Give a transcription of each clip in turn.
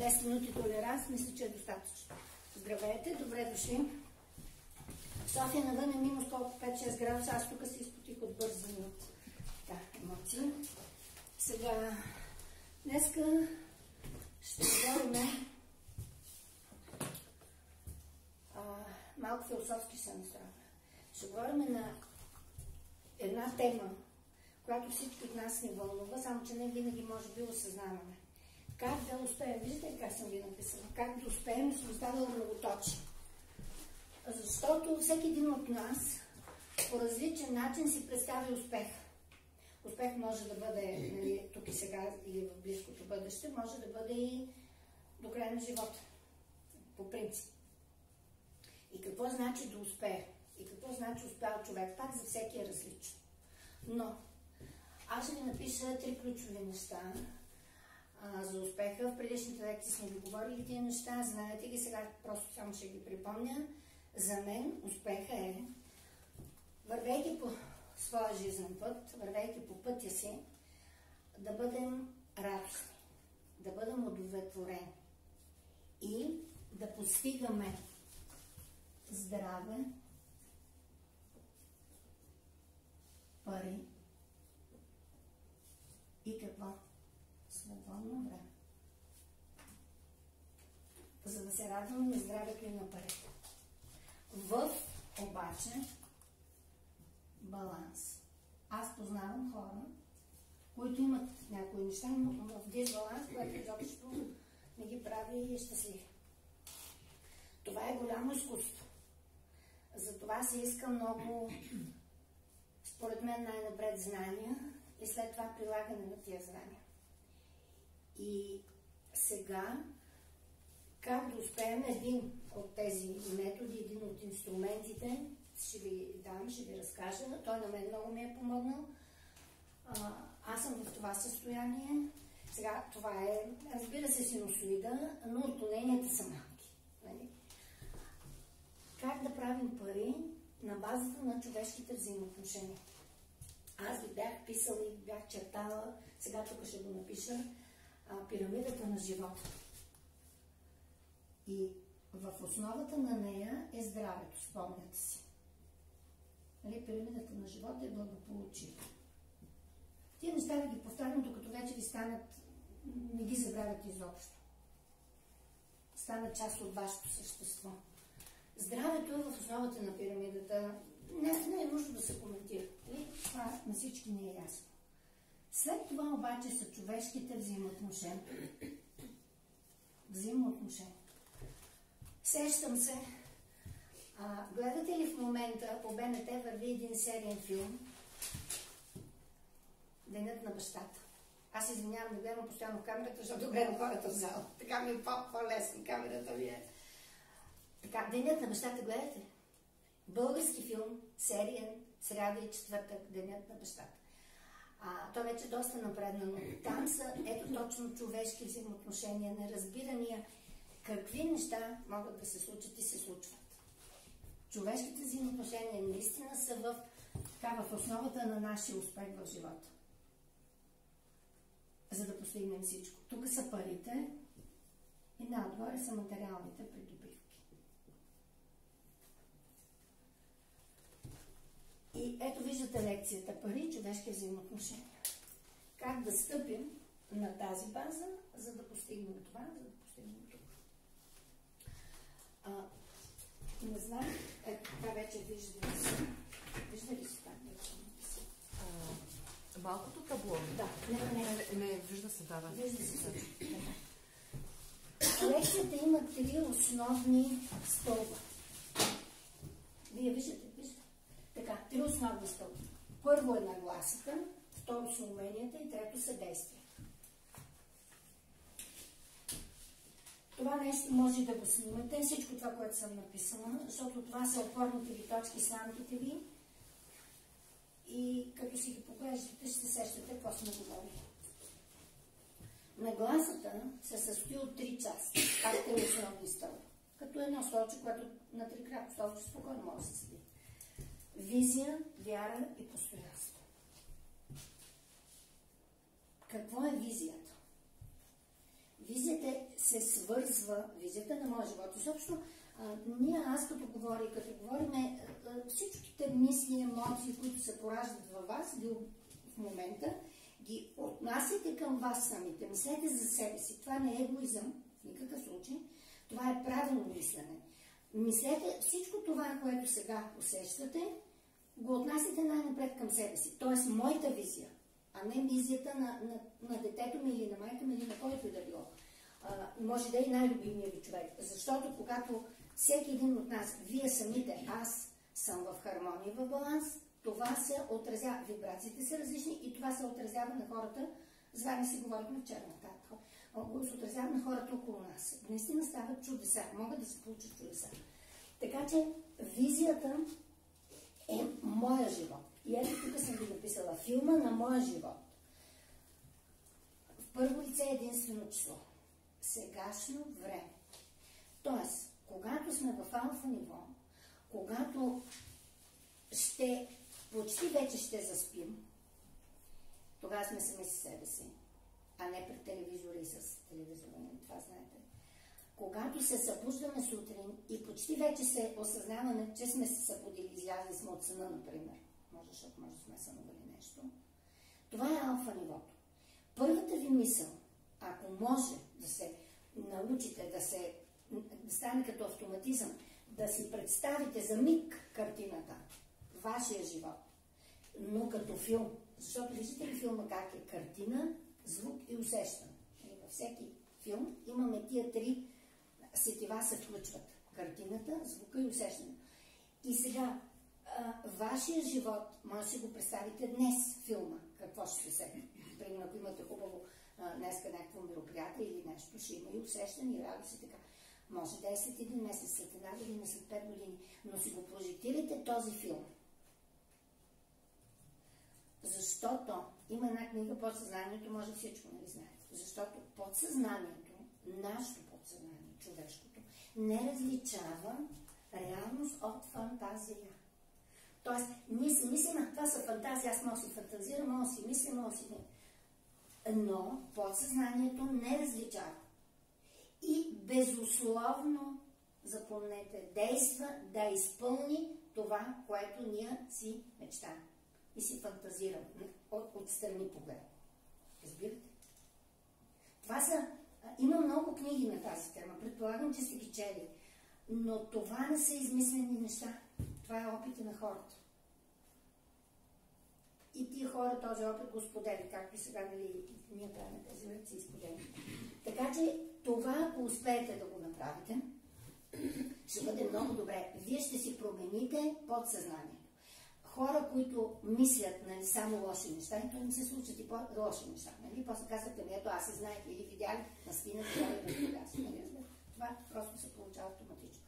10 минути толеранс, мисля, че е достатъчно. Здравейте, добре дошли. В София навън е минус колко 5-6 градуса, аз тук се изпотих от бързани от емоции. Сега, днеска ще говорим малко философски съм настроена. Ще говорим на една тема, която всички от нас ни вълнува, само че не винаги може би осъзнаваме. Как да успеем? Виждате как съм ви написала? Как да успеем, съм оставила многоточие. Защото всеки един от нас по различен начин си представи успех. Успех може да бъде нали, тук и сега или в близкото бъдеще, може да бъде и до края на живота. По принцип. И какво значи да успее? И какво значи успял човек? Пак за всеки е различно. Но аз ще ви напиша 3 ключови неща за успеха. В предишните лекции сме ви говорили тези неща, знаете ги, сега просто само ще ги припомня. За мен успеха е, вървейки по своя жизнен път, вървейки по пътя си, да бъдем радостни, да бъдем удовлетворени и да постигаме здраве, пари и какво? Свободно време. За да се радваме на здравето и на парите. В обаче баланс. Аз познавам хора, които имат някои неща, но в дисбаланс, което изобщо не ги прави щастливи. Това е голямо изкуство. Затова се иска много, според мен, най-напред знания и след това прилагане на тия знания. И сега, как да успеем един от тези методи, един от инструментите, ще ви дам, ще ви разкажа. Той на мен много ми е помогнал. Аз съм в това състояние. Сега, това е, разбира се, синусоида, но отклоненията са малки. Нали? Как да правим пари на базата на човешките взаимоотношения? Аз ви бях писала и бях чертала, сега тук ще го напиша, пирамидата на живота. И в основата на нея е здравето, спомняте си. Нали, пирамидата на живота е благополучие. Тия неща да ги повтарям, докато вече ви станат, не ги забравяте изобщо. Стана част от вашето същество. Здравето е в основата на пирамидата. Не е нужно да се коментира. Това на всички не е ясно. След това обаче са човешките взаимоотношения. Взаимоотношения. Сещам се. Гледате ли в момента по БНТ върви един сериен филм Денят на бащата? Аз извинявам, не гледам постоянно камерата, защото гледам хората в зала. Така ми е по-лесно, камерата ми е. Така, Денят на бащата гледате? Български филм, сериен, сряда и четвъртък, Денят на бащата. Той вече е доста напреднано. Там са ето точно човешки взаимоотношения, неразбирания. Какви неща могат да се случат и се случват. Човешките взаимоотношения наистина са в основата на нашия успех в живота. За да постигнем всичко. Тук са парите и наотгоре са материалните придобивки. И ето виждате лекцията пари, човешки взаимоотношения. Как да стъпим на тази база, за да постигнем това, за да постигнем това. Не знам, това вече виждате се. Вижда ли се това? Малкото табло. Да, не, вижда се, да. Вижда се. Лекцията има 3 основни стълба. Вие виждате? Така, 3 основни стълба. Първо е нагласата, второ са уменията и трето са действията. Това нещо може да го снимате, всичко това, което съм написала, защото това са опорните ви точки, сламките ви. И като си ги поглеждате, ще се сещате какво сме говорили. Нагласата се състои от 3 части, както е основни стълба. Като едно столче, което на 3 крака столче спокойно може да се седи. Визия, вяра и постоянство. Какво е визията? визията се свързва, визията на моя живот. Изобщо, аз като говорим, всичките мисли, емоции, които се пораждат във вас, в момента, ги отнасяте към вас самите. Мислете за себе си. Това не е егоизъм, в никакъв случай. Това е правилно мислене. Мислете всичко това, което сега усещате, го отнасяте най-напред към себе си. Тоест, моята визия, а не визията на детето ми или на майка ми или на който и да било. Може да е и най-любимия ви човек. Защото когато всеки един от нас, вие самите, аз съм в хармония, в баланс, това се отразява, вибрациите са различни и това се отразява на хората, с вами си говорихме вчера на тази, се отразява на хората около нас. Наистина стават чудеса, могат да се получат чудеса. Така че визията е моя живот. И ето тук съм ви написала филма на моя живот. В първо лице е единствено число. Сегашно време. Тоест, когато сме в алфа ниво, когато почти вече ще заспим, тогава сме сами със себе си, а не пред телевизора и с телевизора, това знаете. Когато се събуждаме сутрин и почти вече се осъзнаваме, че сме се събудили, излязли сме от съна, например, защото може да сме сънували нещо, това е алфа нивото. Първата ви мисъл, ако може да се научите, да стане като автоматизъм, да си представите за миг картината, вашия живот, но като филм. Защото виждате ли филма как е? Картина, звук и усещане. Във всеки филм имаме тия три сетива се включват. Картината, звука и усещане. И сега, вашия живот, може да си го представите днес, филма. Какво ще се сетне? Примерно, ако имате хубаво днеска някакво мероприятие или нещо, ще има и усещане, и радост и така. Може да е след един месец, след една година, след 5 години, но си го прожектирайте този филм. Защото има една книга Подсъзнанието, може всичко, нали знаете. Защото подсъзнанието, нашето подсъзнание, човешкото, не различава реалност от фантазия. Тоест, ние си мислим, това са фантазии, аз мога си фантазирам, мога си мисля, мога си не. Но подсъзнанието не различава. И безусловно, запомнете, действа да изпълни това, което ние си мечтаем. И си фантазирам отстрани поглед. Разбирате? Това са... Има много книги на тази тема. Предполагам, че сте ги чели. Но това не са измислени неща. Това е опита на хората. И тия хора този опит го споделят, както и сега, нали, ние правим тези лекции споделят. Така че това, ако успеете да го направите, ще бъде много добре. Вие ще си промените подсъзнанието. Хора, които мислят, нали, само лоши неща, и то не се случат и по-лоши неща. Нали? После казвате, ето аз се знаех или видях на стена, нали? Това просто се получава автоматично.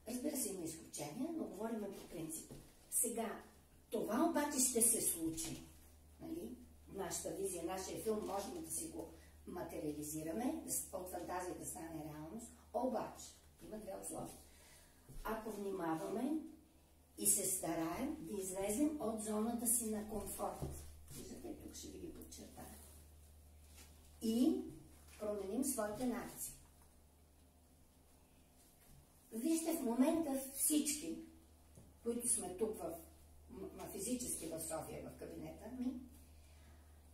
Разбира се, има изключения, но говорим по принцип. Сега, това обаче ще се случи. Нали? Нашата визия, нашия филм, можем да си го материализираме, от фантазия да стане реалност. Обаче, има две условия. Ако внимаваме и се стараем да излезем от зоната си на комфорт. Виждате, тук ще ви ги подчертая. И променим своите навици. Вижте, в момента всички, които сме тук физически в София, в кабинета ми,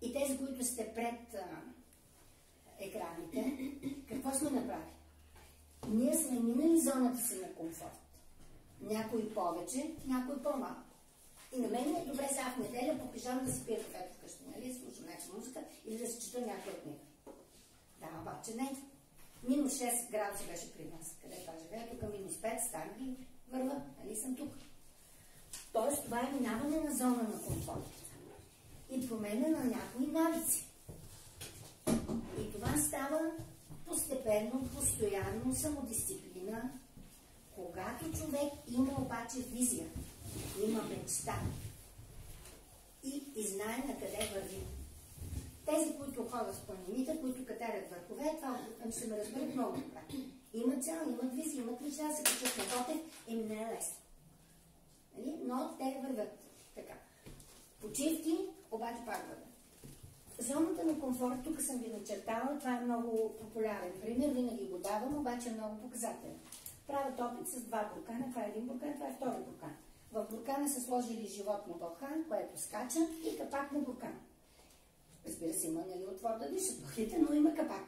и тези, които сте пред екраните, какво сме направили? Ние сме минали зоната си на комфорт. Някой повече, някой по-малко. И на мен е добре сега в неделя по пижама да си пия кафе вкъщи, нали? Слушам някаква музика или да си чета някоя книга. Да, обаче не. Минус 6 градуса беше при нас. Къде това живея? Тук минус 5, стана и върва. Нали съм тук. Тоест това е минаване на зона на комфорт. И промена на някои навици. И това става постепенно, постоянно, самодисциплина. Когато човек има обаче визия, има мечта и знае на къде върви. Тези, които ходят в планините, които катерят върхове, това ще ме разберат много добре. Имат цел, имат визия, имат мечта, се качат на Ботев и не е лесно. Но те вървят така. Почивки, обаче пак вървят. зоната на комфорт, тук съм ви начертала, това е много популярен пример, винаги го давам, обаче е много показателен. Правят опит с два буркана, това е един буркан, това е втори буркан. В буркана са сложили животно бълхан, което скача и капак на буркан. Разбира се, има отвор да дишат бълхите, но има капак.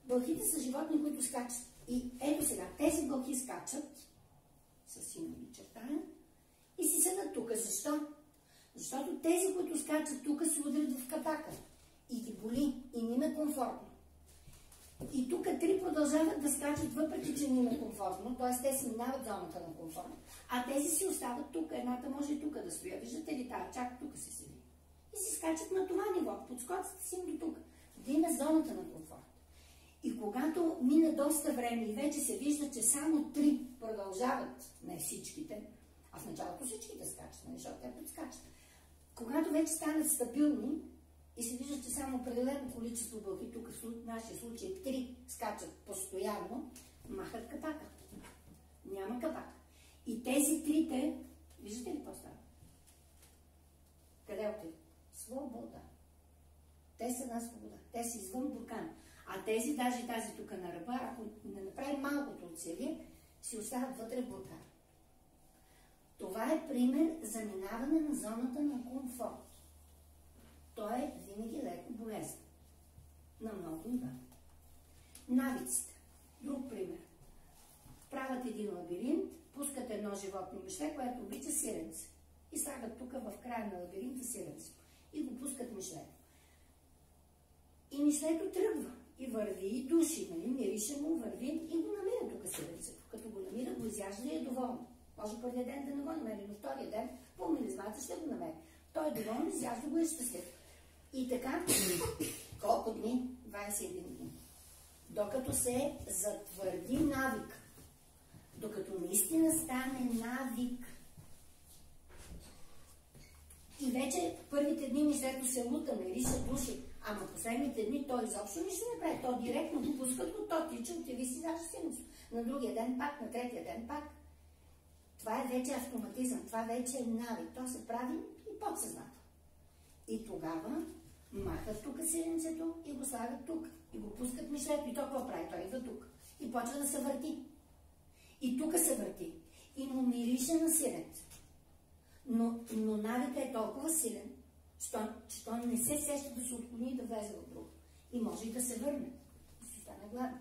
Бълхите са животни, които скачат. И ето сега, тези бълхи скачат, със синови чертая, и си седат тук. Защо? Защото тези, които скачат тук, се удрят в капака. И ги боли, и не им е комфортно. И тук три продължават да скачат, въпреки че не им е комфортно, т.е. те си минават зоната на комфорт, а тези си остават тук. Едната може и тук да стоя. Виждате ли, тая чак тук се седи. И си скачат на това ниво, подскочат си им до тук, да има зоната на комфорт. И когато мине доста време и вече се вижда, че само три продължават, не всичките, а в началото всичките скачат, защото те подскачат. Когато вече станат стабилни и се вижда, че само определено количество бълхи, тук в нашия случай три скачат постоянно, махат капака. Няма капак. И тези трите, виждате ли какво става? Къде отиват? Свобода. Те са на свобода. Те са извън буркана. А тези, даже тази тук на ръба, ако не направим малкото от целия, си остават вътре в буркана. Това е пример за минаване на зоната на комфорт. Той е винаги леко болезнен. На много нива. Навиците. Друг пример. Правят един лабиринт, пускат едно животно мишле, което обича сиренце. И слагат тук в края на лабиринта сиренцето. И го пускат мишлето. И мишлето тръгва. И върви, и души, нали? Мирише му, върви и го намира тук сиренцето. Като го намира, го изяжда и е доволен. Може първият ден да не го намери, но втория ден по мелизмата ще го намери. Той е доволен, изяжда го и е щастлив. И така, колко дни? 21 дни. Докато се затвърди навик. Докато наистина стане навик. И вече първите дни мислето се лута, мирише, души. Ама последните дни той изобщо нищо не прави. То директно го пускат го, то тича, отиви си даже синус. На другия ден пак, на третия ден пак. Това е вече автоматизъм, това вече е навик. То се прави и подсъзнателно. И тогава махат тук сиренцето и го слагат тук. И го пускат мишлето. И то какво прави? Той идва тук. И почва да се върти. И тук се върти. И му мирише на сиренцето. Но навика е толкова силен, че той не се сеща да се отклони и да влезе в друго. И може и да се върне. Да се стане гладен.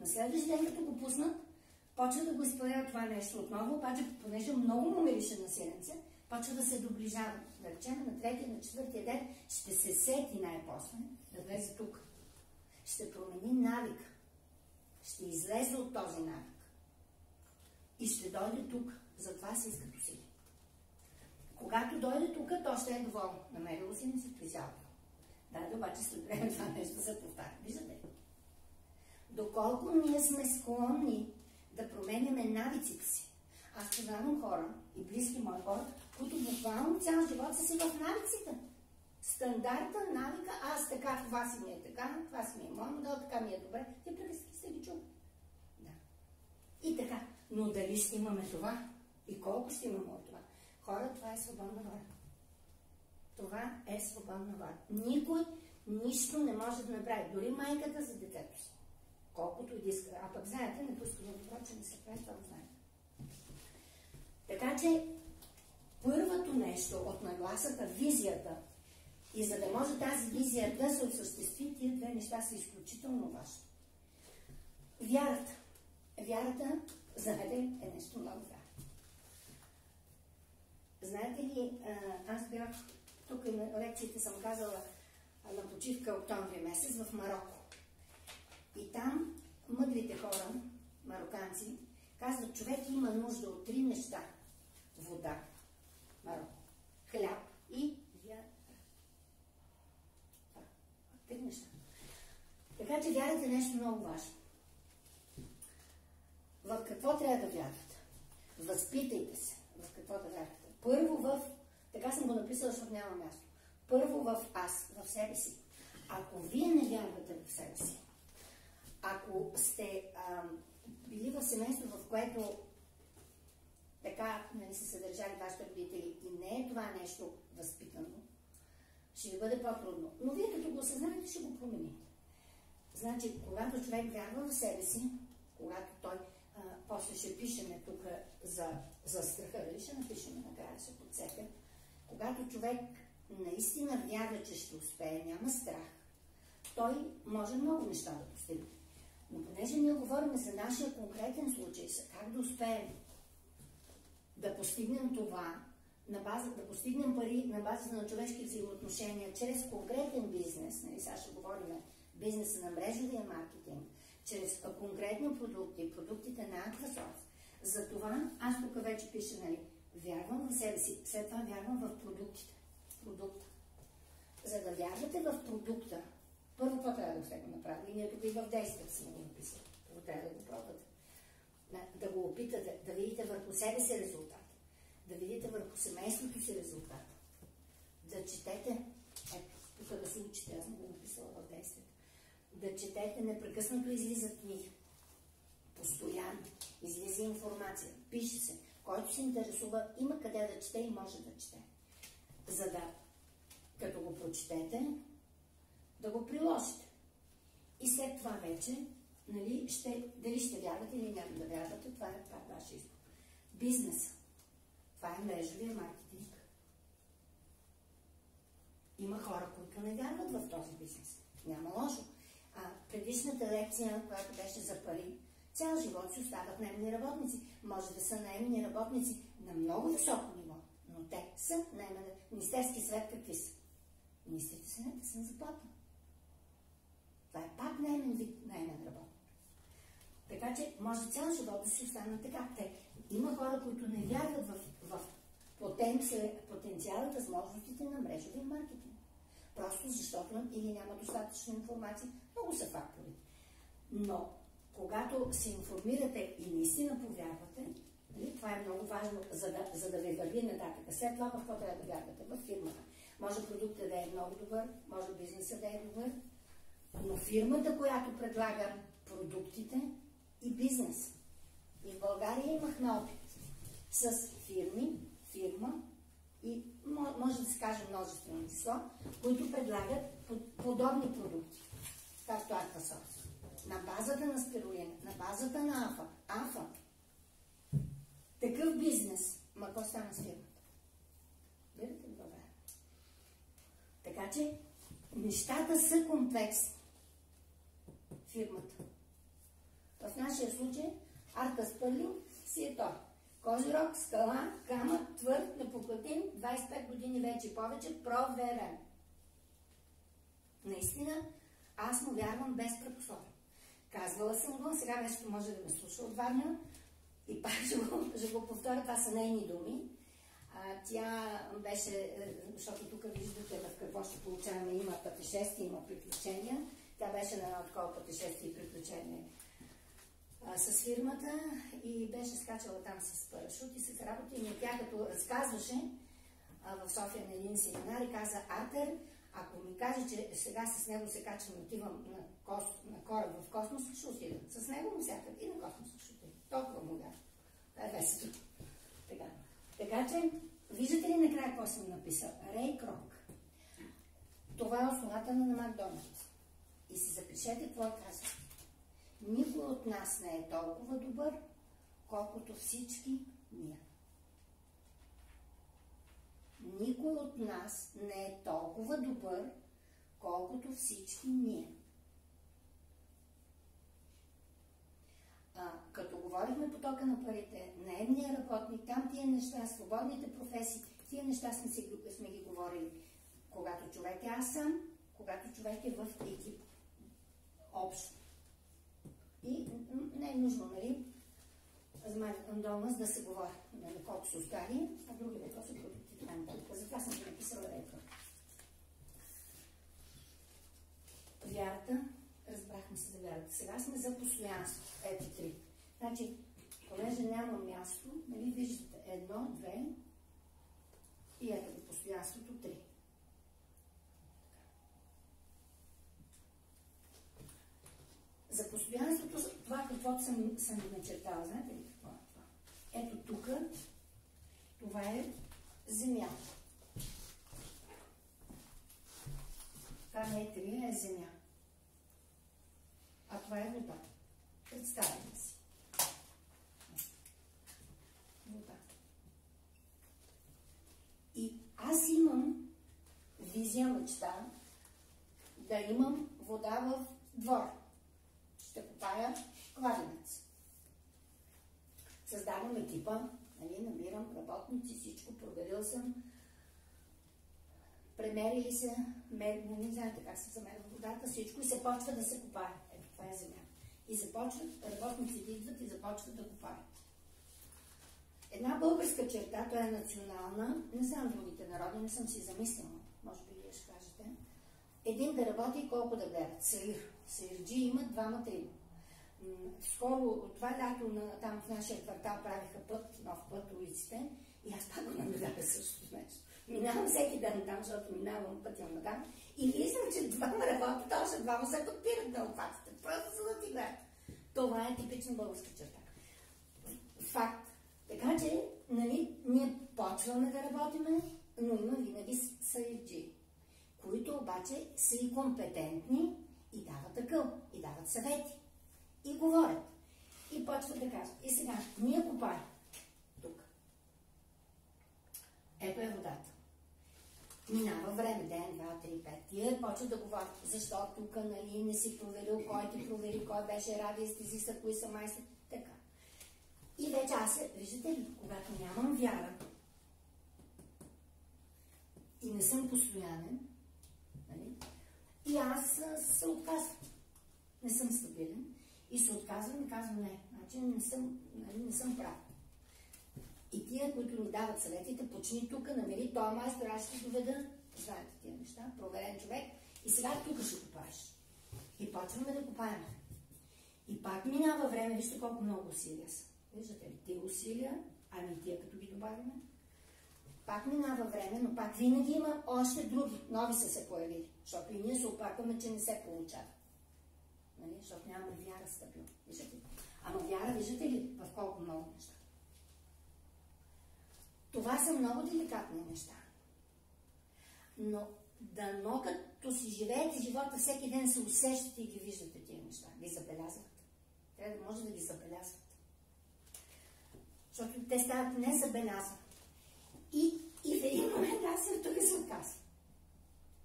На следващия ден, като го пуснат, почва да го изпълнява това нещо отново, обаче, понеже много му мирише на сиренце, почва да се доближава. Да речем, на третия, на четвъртия ден ще се сети най-после да влезе тук. Ще промени навик. Ще излезе от този навик. И ще дойде тук. Затова се иска усилие. Когато дойде тук, то ще е доволно. Намерило си, не се призява. Да, обаче след време това нещо се повтаря. Виждате? Доколко ние сме склонни да променяме навиците си. Аз познавам хора и близки мои хора, които буквално цял живот са си в навиците. Стандарта, навика, аз така, това си ми е така, това си ми е мой модел, така ми е добре. Ти приказки се ги чува. Да. И така. Но дали ще имаме това? И колко ще имаме от това? Хора, това е свободна воля. Това е свободна воля. Никой нищо не може да направи. Дори майката за детето си. Колкото и да иска. А пък знаете, не пуска да добро, че не се прави, това го знаете. Така че, първото нещо от нагласата, визията, и за да може тази визия да се осъществи, тия две неща са изключително важни. Вярата. Вярата, знаете ли, е нещо много важно. Знаете ли, аз бях, тук и на лекциите съм казала, на почивка октомври месец в Мароко. И там мъдрите хора, мароканци, казват, човек има нужда от три неща. Вода, Мароко, хляб и вяра. Това, три неща. Така че вярата е нещо много важно. В какво трябва да вярвате? Възпитайте се. В какво да вярвате? Първо така съм го написала, защото няма място. Първо в аз, в себе си. Ако вие не вярвате в себе си, ако сте били в семейство, в което така са се държали вашите родители и не е това нещо възпитано, ще ви бъде по-трудно. Но вие като го осъзнаете, ще го промените. Значи, когато човек вярва в себе си, когато той после ще пишеме тук за страха, дали ще напишеме накрая, ще подсека. Когато човек наистина вярва, че ще успее, няма страх, той може много неща да постигне. Но понеже ние говорим за нашия конкретен случай, как да успеем да постигнем това, да постигнем пари на базата на човешки взаимоотношения, чрез конкретен бизнес, нали, сега ще говорим бизнеса на мрежовия маркетинг, чрез конкретни продукти, продуктите на Aquasource. Затова аз тук вече пиша, нали, вярвам в себе си, след това вярвам в продукта. За да вярвате в продукта, първо какво трябва да се го направи? И ние тук и в действията сме го написали. Първо трябва да го пробвате. Да го опитате, да видите върху себе си резултат. Да видите върху семейството си резултат. Да четете, тук да се учите, аз съм го написала в действията. Да четете, непрекъснато излизат книги. Постоянно. Излиза информация. Пише се. Който се интересува, има къде да чете и може да чете. За да, като го прочетете, да го приложите. И след това вече, нали, дали ще вярвате или няма да вярвате, това е пак вашия избор. Бизнес. Това е мрежовия маркетинг. Има хора, които не вярват в този бизнес. Няма лошо. Предишната лекция, която беше за пари, цял живот си остават наемни работници. Може да са наемни работници на много високо ниво, но те са наемни. Министерски съвет какви са? Министрите са не са на заплата. Това е пак наемен вид наемен работник. Така че може цял живот да си останат така. Има хора, които не вярват в потенциала, възможностите на мрежовия маркетинг. Просто защото или няма достатъчно информация. Много са фактори. Но когато се информирате и наистина повярвате, това е много важно, за да ви върви нататък. След това в какво трябва да вярвате? В фирмата. Може продуктът да е много добър, може бизнесът да е добър, но фирмата, която предлага продуктите и бизнес. И в България имахме опит с фирма и може да се каже множествено число, които предлагат подобни продукти, както Aquasource. На базата на спирулина, на базата на АФА. Такъв бизнес, какво стана с фирмата? Видите ли, добре? Така че нещата са комплексни. Фирмата. В нашия случай Арка Спърлин си е той. Козирог, скала, камък, твърд, непоклатим, 25 години вече повече, проверен. Наистина, аз му вярвам без предпословие. Казвала съм го, сега нещо може да ме слуша от Ваня и пак ще го повторя, това са нейни думи. Тя беше, защото тук виждате в какво ще получаваме, има пътешествия, има приключения. Тя беше на едно такова пътешествие и приключение с фирмата и беше скачала там с парашут и с работа. И тя като разказваше в София на един семинар и каза: Артер, ако ми каже, че сега с него се качвам и отивам на кораб в космоса, ще отида. С него навсякъде и на космоса ще отида. Толкова му вярвам. Това е весето. Така че, виждате ли накрая какво съм написал? Рей Крок. Това е основата на Макдоналдс. И си запишете какво казва. Никой от нас не е толкова добър, колкото всички ние. Никой от нас не е толкова добър, колкото всички ние. Като говорихме потока на парите, наемния работник, там тия неща, свободните професии, тия неща сме ги говорили. Когато човек е аз сам, когато човек е в екип. Общо. И не е нужно, нали, за Макдоналдс да се говори, нали, колко са остали, а други въпроси продуктите. Затова съм ги написала река. Вярата, разбрахме се за вярата. Сега сме за постоянство. Ето 3. Значи, понеже няма място, нали, виждате 1, 2 и ето го постоянството 3. За постоянството, това каквото съм ви начертала, знаете ли какво е това? Ето тук, това е Земята. въобразя мечта да имам вода в двора. Ще копая кладенец. Създавам екипа, нали, набирам работници, всичко, проверил съм. Премерили се, не знаете как се замерва водата, всичко и се почва да се копае. Ето, това е земя. И започват, работниците идват и започват да копаят. Една българска черта, това е национална, не знам другите народи, не съм си замислила, може би вие ще кажете. Един да работи и колко да берат. Саир. Саирджи имат двама-трима. Скоро, това лято, там в нашия квартал правиха път, нов път, улиците, и аз пак го наблюдавах същото нещо. Минавам всеки ден там, защото минавам пътя на там, и виждам, че двама работят, още двама се подпират на лопатите. Просто за да ти гледат. Това е типична българска черта. Факт. Така че, нали, ние почваме да работиме, но има винаги саирджи, които обаче са и компетентни и дават акъл, и дават съвети, и говорят, и почват да кажат. И сега, ние копаем тук. Ето е водата. Минава време, ден, 2, 3, 5. Тия почват да говорят, защо тук, нали, не си проверил, кой ти провери, кой беше радист, ти са, кои са майстори, така. И вече аз, виждате ли, когато нямам вяра и не съм постоянен, нали, и аз се отказвам. Не съм стабилен и се отказвам и казвам не, значи не съм прав. И тия, които ми дават съветите, почни тук, намери този майстор, аз ще доведа, знаете тия неща, проверен човек, и сега тук ще копаеш. И почваме да копаем. И пак минава време, вижте колко много усилия са. Виждате ли, тия усилия, ами тия като ги добавяме, пак минава време, но пак винаги има още други, нови са се появили, защото и ние се опакваме, че не се получава. Нали? Защото нямаме вяра стабилна. Виждате ли? Ама вяра, виждате ли, в колко много неща. Това са много деликатни неща. Но дано като си живеете живота, всеки ден се усещате и ги виждате тия неща, ги забелязвате. Трябва да може да ги забелязвате. Защото те стават незабелязвани. И в един момент аз се тук се отказвам.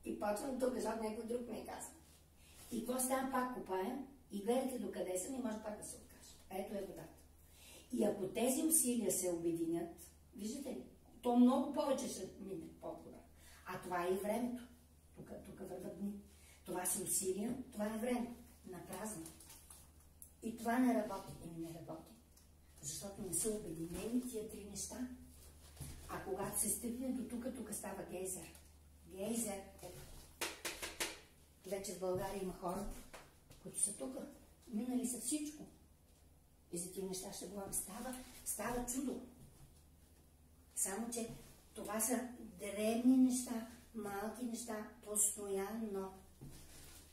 И почвам тук, защото някой друг ме е казал. И какво става, пак копая и гледате докъде съм и може пак да се откажа. Ето е водата. И ако тези усилия се обединят, виждате ли, то много повече ще мине по-добре. А това е и времето. Тук върват дни. Това са усилия, това е време. Напразно. И това не работи. Не работи. Защото не са обединени тия три неща. А когато се стигне до тук става гейзер. Гейзер, ето. Вече в България има хора, които са тук. Минали са всичко. И за тия неща ще говорим. Става чудо. Само, че това са древни неща, малки неща, постоянно.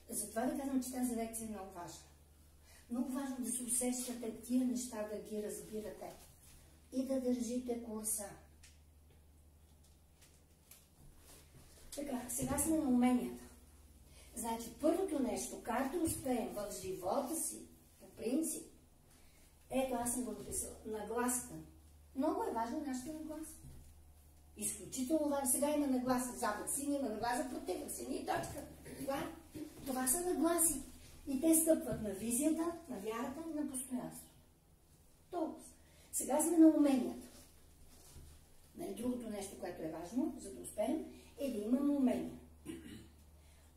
Затова да казвам, че тази лекция е много важна. Много важно да се усещате тия неща, да ги разбирате и да държите курса. Така, сега сме на уменията. Значи, първото нещо, как да успеем в живота си, по принцип, ето аз съм го написала, нагласата. Много е важна нашата нагласа. Изключително важно. Сега има нагласа за ваксини, има нагласа против ваксини и точка. Това са нагласи. И те стъпват на визията, на вярата и на постоянството. Толкова. Сега сме на уменията. Другото нещо, което е важно, за да успеем, е да имаме умения.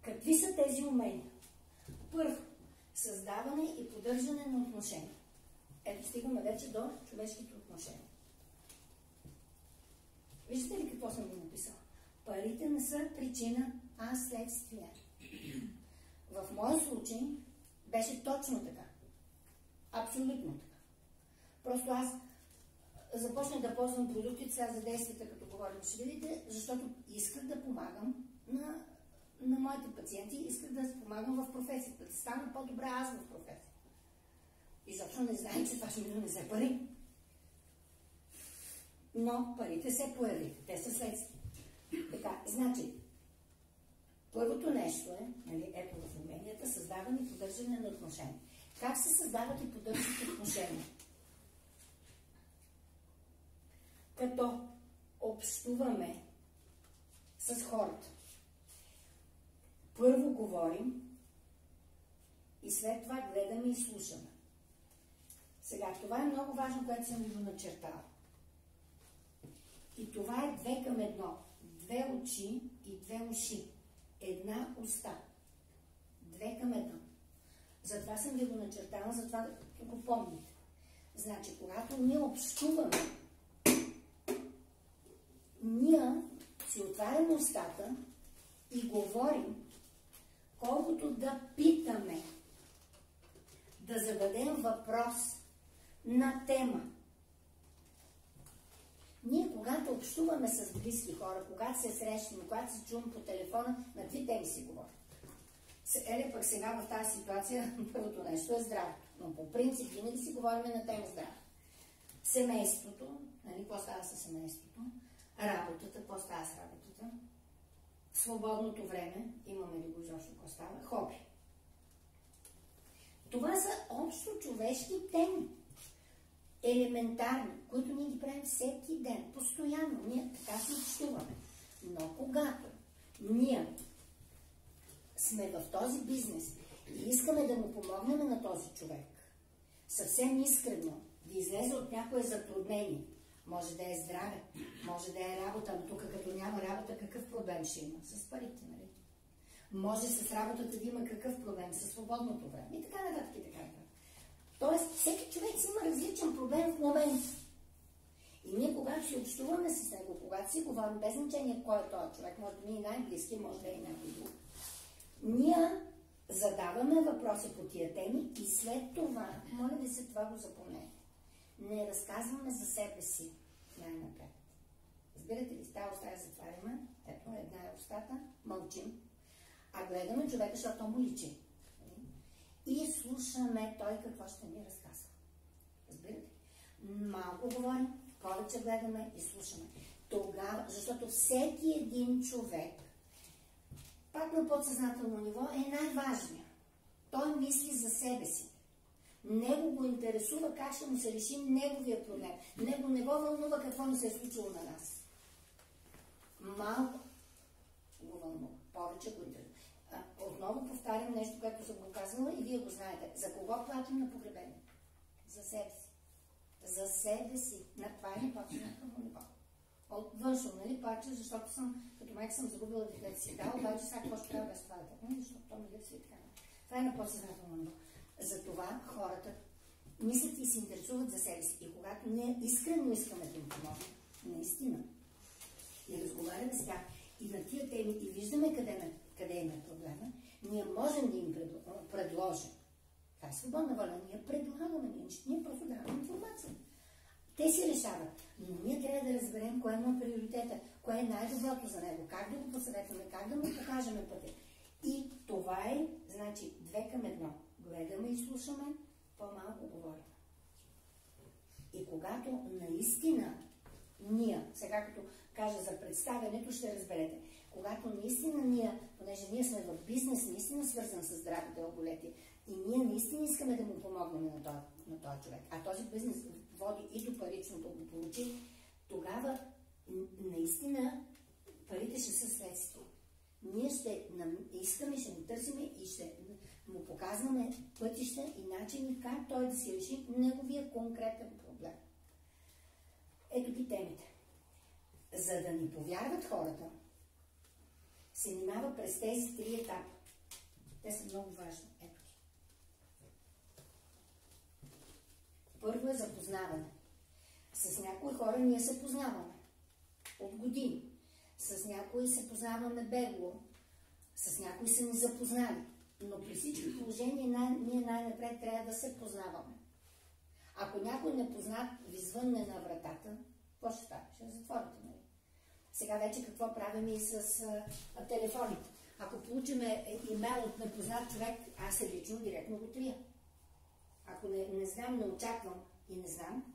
Какви са тези умения? Първо, създаване и поддържане на отношения. Ето стигаме вече до човешките отношения. Виждате ли какво съм ви написала? Парите не са причина, а следствие. В моя случай беше точно така. Абсолютно така. Просто аз започнах да ползвам продуктите сега за действията, като говорим, ще видите, защото исках да помагам на моите пациенти, исках да помагам в професията, да стана по-добра аз в професията. И защото не знаем, че това ще ми донесе пари. Но парите се появиха, те са следствие. Така, значи, първото нещо е, ето в уменията, създаване и поддържане на отношения. Как се създават и поддържат отношения? Като общуваме с хората. Първо говорим и след това гледаме и слушаме. Сега, това е много важно, което съм ви го начертала. И това е 2 към 1. 2 очи и 2 уши. 1 уста. 2 към 1. Затова съм ви го начертала, затова да го помните. Значи, когато ние общуваме, ние си отваряме устата и говорим, колкото да питаме, да зададем въпрос на тема. Ние, когато общуваме с близки хора, когато се срещаме, когато се чуваме по телефона, на какви теми си говорим? Еле пък сега в тази ситуация първото нещо е здраве. Но по принцип винаги си говорим на тема здраве. Семейството, нали, какво става с семейството? Работата, какво става с работата? Свободното време, имаме ли го изобщо, какво става? Хоби. Това са общо човешки теми. Елементарни, които ние ги правим всеки ден, постоянно. Ние така се общуваме. Но когато ние сме в този бизнес и искаме да му помогнем на този човек, съвсем искрено да излезе от някое затруднение, може да е здраве, може да е работа, но тук като няма работа, какъв проблем ще има? С парите, нали? Може с работата да има какъв проблем? С свободното време. И така нататък, и така нататък. Тоест, всеки човек си има различен проблем в момента. И ние, когато си общуваме с него, когато си говорим, без значение кой е този човек, може да ми е най-близки, може да е и някой друг, ние задаваме въпроси по тия теми и след това, моля ви се, това го запомнете. Не разказваме за себе си най-напред. Разбирате ли, тази уста я затваряме, ето една е устата, мълчим, а гледаме човека, защото му личи. И слушаме той какво ще ни разказва. Разбирате ли? Малко говорим, повече гледаме и слушаме. Тогава, защото всеки един човек, пак на подсъзнателно ниво, е най-важният. Той мисли за себе си. Него го интересува как ще му се реши неговия проблем. Него не го вълнува какво ни се е случило на нас. Малко го вълнува, повече го интересува. Отново повтарям нещо, което съм го казала и вие го знаете. За кого платим на погребение? За себе си. За себе си. На това е непочнателно ниво. От външно, нали, плача, защото съм, като майка съм загубила детето си. Да, обаче сега какво ще трябва без това дете? Защото то ми липсва и така. Това е на подсъзнателно ниво. Затова хората мислят и се интересуват за себе си. И когато ние искрено искаме да им помогнем, наистина, и разговаряме с тях, и на тия теми, и виждаме къде има проблема, ние можем да им предложим. Това е свободна воля. Ние предлагаме, ние просто даваме информация. Те си решават. Но ние трябва да разберем кое има приоритета, кое е най-доброто за него, как да го посъветваме, как да му покажем пътя. И това е, значи, 2 към 1. Гледаме и слушаме, по-малко говорим. И когато наистина ние, сега като кажа за представянето, ще разберете, когато наистина ние, понеже ние сме в бизнес, наистина свързан с здраве дълголетие, и ние наистина искаме да му помогнем на този човек, а този бизнес води и до паричното го получи, тогава наистина парите ще са следствие. Ние ще искаме, ще му търсиме и ще му показваме пътища и начини как той да си реши неговия конкретен проблем. Ето ги темите. За да ни повярват хората, се минава през тези 3 етапа. Те са много важни. Ето ги. Първо е запознаване. С някои хора ние се познаваме от години. С някои се познаваме бегло. С някои са ни запознали. Но при всички положения ние най-напред трябва да се познаваме. Ако някой непознат ви звънне на вратата, какво ще стане? Ще затворите, нали? Сега вече какво правим и с телефоните? Ако получим имейл от непознат човек, аз лично директно го трия. Ако не знам, не очаквам и не знам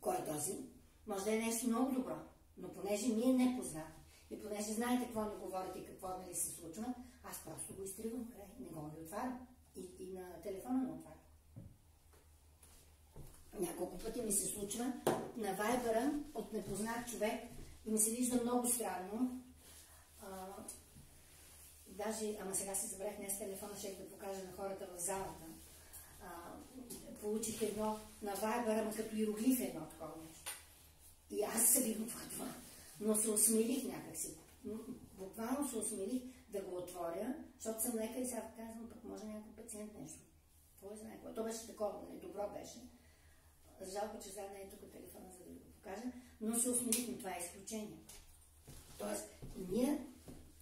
кой е този, може да е нещо много добро, но понеже ми е непознат и понеже знаете какво ми говорите и какво нали се случва, аз просто го изтривам край, не го ли отварям и на телефона не отварям. Няколко пъти ми се случва на вайбъра от непознат човек и ми се вижда много странно. даже, ама сега се забрах днес телефона, ще да покажа на хората в залата. Получих едно на Viber, ама като иероглиф едно такова нещо. И аз се видвах това. Но се осмелих някакси. Буквално се осмелих да го отворя, защото съм лекар и сега казвам, пък може някой пациент нещо. Кой знае какво. То беше такова, нали? Добро беше. Жалко, че сега не е тук телефона, за да ви го покажа, но се осмелихме, това е изключение. Тоест, ние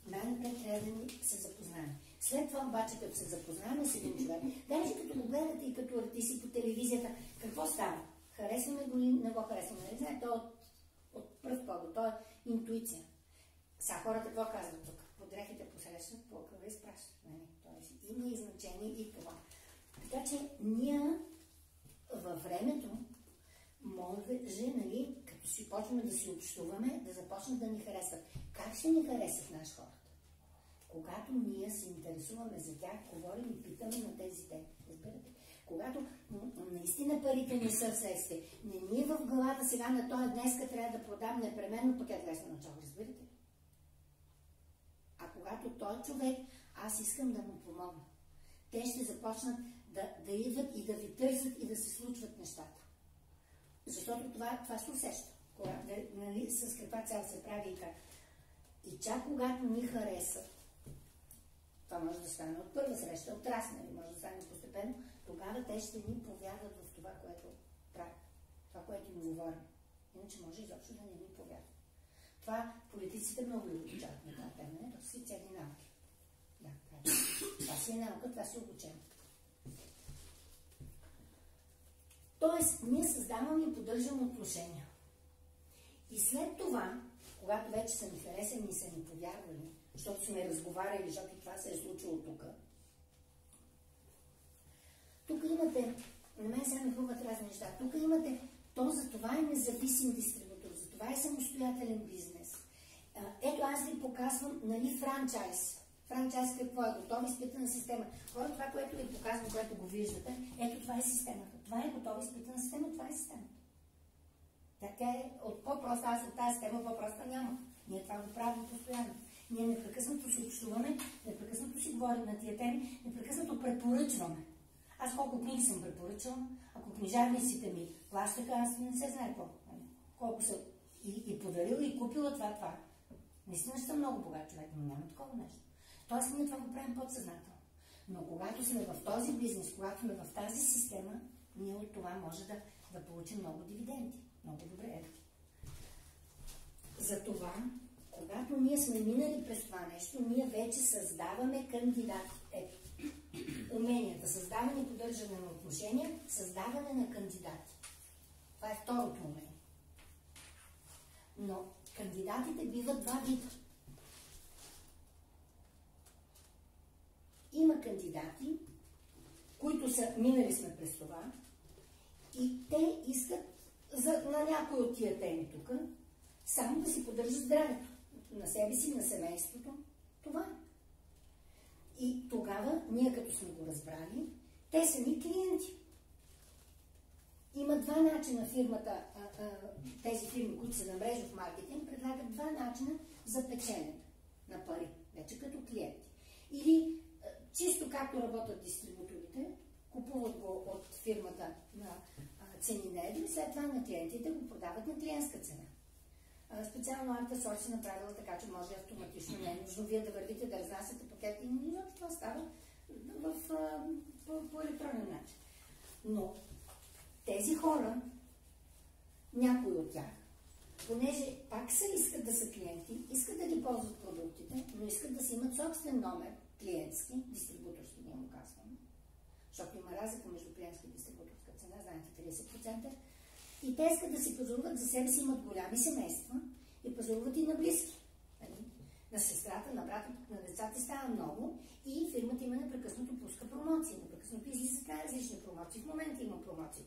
най-напред трябва да ни се запознаем. След това обаче, като се запознаем с един човек, даже като го гледате и като артисти по телевизията, какво става? Харесваме го или не го харесваме? Не знае, то от пръв поглед, то е интуиция. Сега хората какво казват тук? Подрехите посрещат, по-къва изпращат. Тоест, има и значение и това. Така че ние във времето може, нали, като си почваме да си общуваме, да започнат да ни харесват. Как ще ни харесат наши хората? Когато ние се интересуваме за тях, говорим и питаме на тези те. Разбирате? Когато наистина парите не са вследствие, не ни е в главата сега на този днеска трябва да продам непременно пакет лесно начало. Разбирате? А когато той човек, аз искам да му помогна. Те ще започнат да идват и да ви търсят и да се случват нещата. Защото това се усеща. Нали, с каква цел се прави и как. И чак когато ни харесат, това може да стане от първа среща, от раз, нали, може да стане постепенно, тогава те ще ни повярват в това, което правят. Това, което им говорим. Иначе може изобщо да не ни повярват. Това политиците много ли обучават на тази тема, не? То си цели науки. Да, това си е наука, това си обучение. Тоест, ние създаваме и поддържаме отношения. И след това, когато вече са ни харесани и са ни повярвали, защото сме разговаряли, защото и това се е случило тук. Тук имате, на мен сега ми хрумват разни неща, тук имате, то за това е независим дистрибутор, за това е самостоятелен бизнес. Ето аз ви показвам, нали, франчайз. Франчайз какво е? Готова изпитана система. Хора, това, което ви показвам, което го виждате, ето това е системата. Това е готова изпитана система, това е системата. Така е от по-проста, аз от тази система по-проста няма. Ние това го правим постоянно. Ние непрекъснато си общуваме, непрекъснато си говорим на тия теми, непрекъснато препоръчваме. Аз колко книги съм препоръчала, ако книжарниците ми плащаха, аз не се знае колко. Колко съм и подарила, и купила това. Наистина ще съм много богат човек, но няма такова нещо. Тоест ние това го правим подсъзнателно. Но когато сме в този бизнес, когато сме в тази система, ние от това може да получим много дивиденти. Много добре ето. Затова, когато ние сме минали през това нещо, ние вече създаваме кандидати. Ето. Уменията. Създаване и поддържане на отношения, създаване на кандидати. Това е второто умение. Но кандидатите биват два вида. Има кандидати, които са минали сме през това и те искат на някои от тия теми тук само да си поддържат здравето на себе си, на семейството. Това е. И тогава, ние като сме го разбрали, те са ни клиенти. Има два начина фирмата, тези фирми, които са на мрежов маркетинг, предлагат два начина за печелене на пари, вече като клиенти. Или чисто както работят дистрибуторите, купуват го от фирмата на цени на едри, след това на клиентите го продават на клиентска цена. Специално Артасор си направила така, че може автоматично, не е нужно вие да вървите да разнасяте пакети, но това става по електронен начин. Но тези хора, някои от тях, понеже пак се искат да са клиенти, искат да ги ползват продуктите, но искат да си имат собствен номер, клиентски, дистрибуторски, ние му казваме. Защото има разлика между клиентска и дистрибуторска цена, знаете 30%. И те искат да си пазаруват за себе си, имат голями семейства и пазаруват и на близки. На сестрата, на брата, на децата става много и фирмата има непрекъснато пуска промоции, непрекъснато излизат различни промоции. В момента има промоции.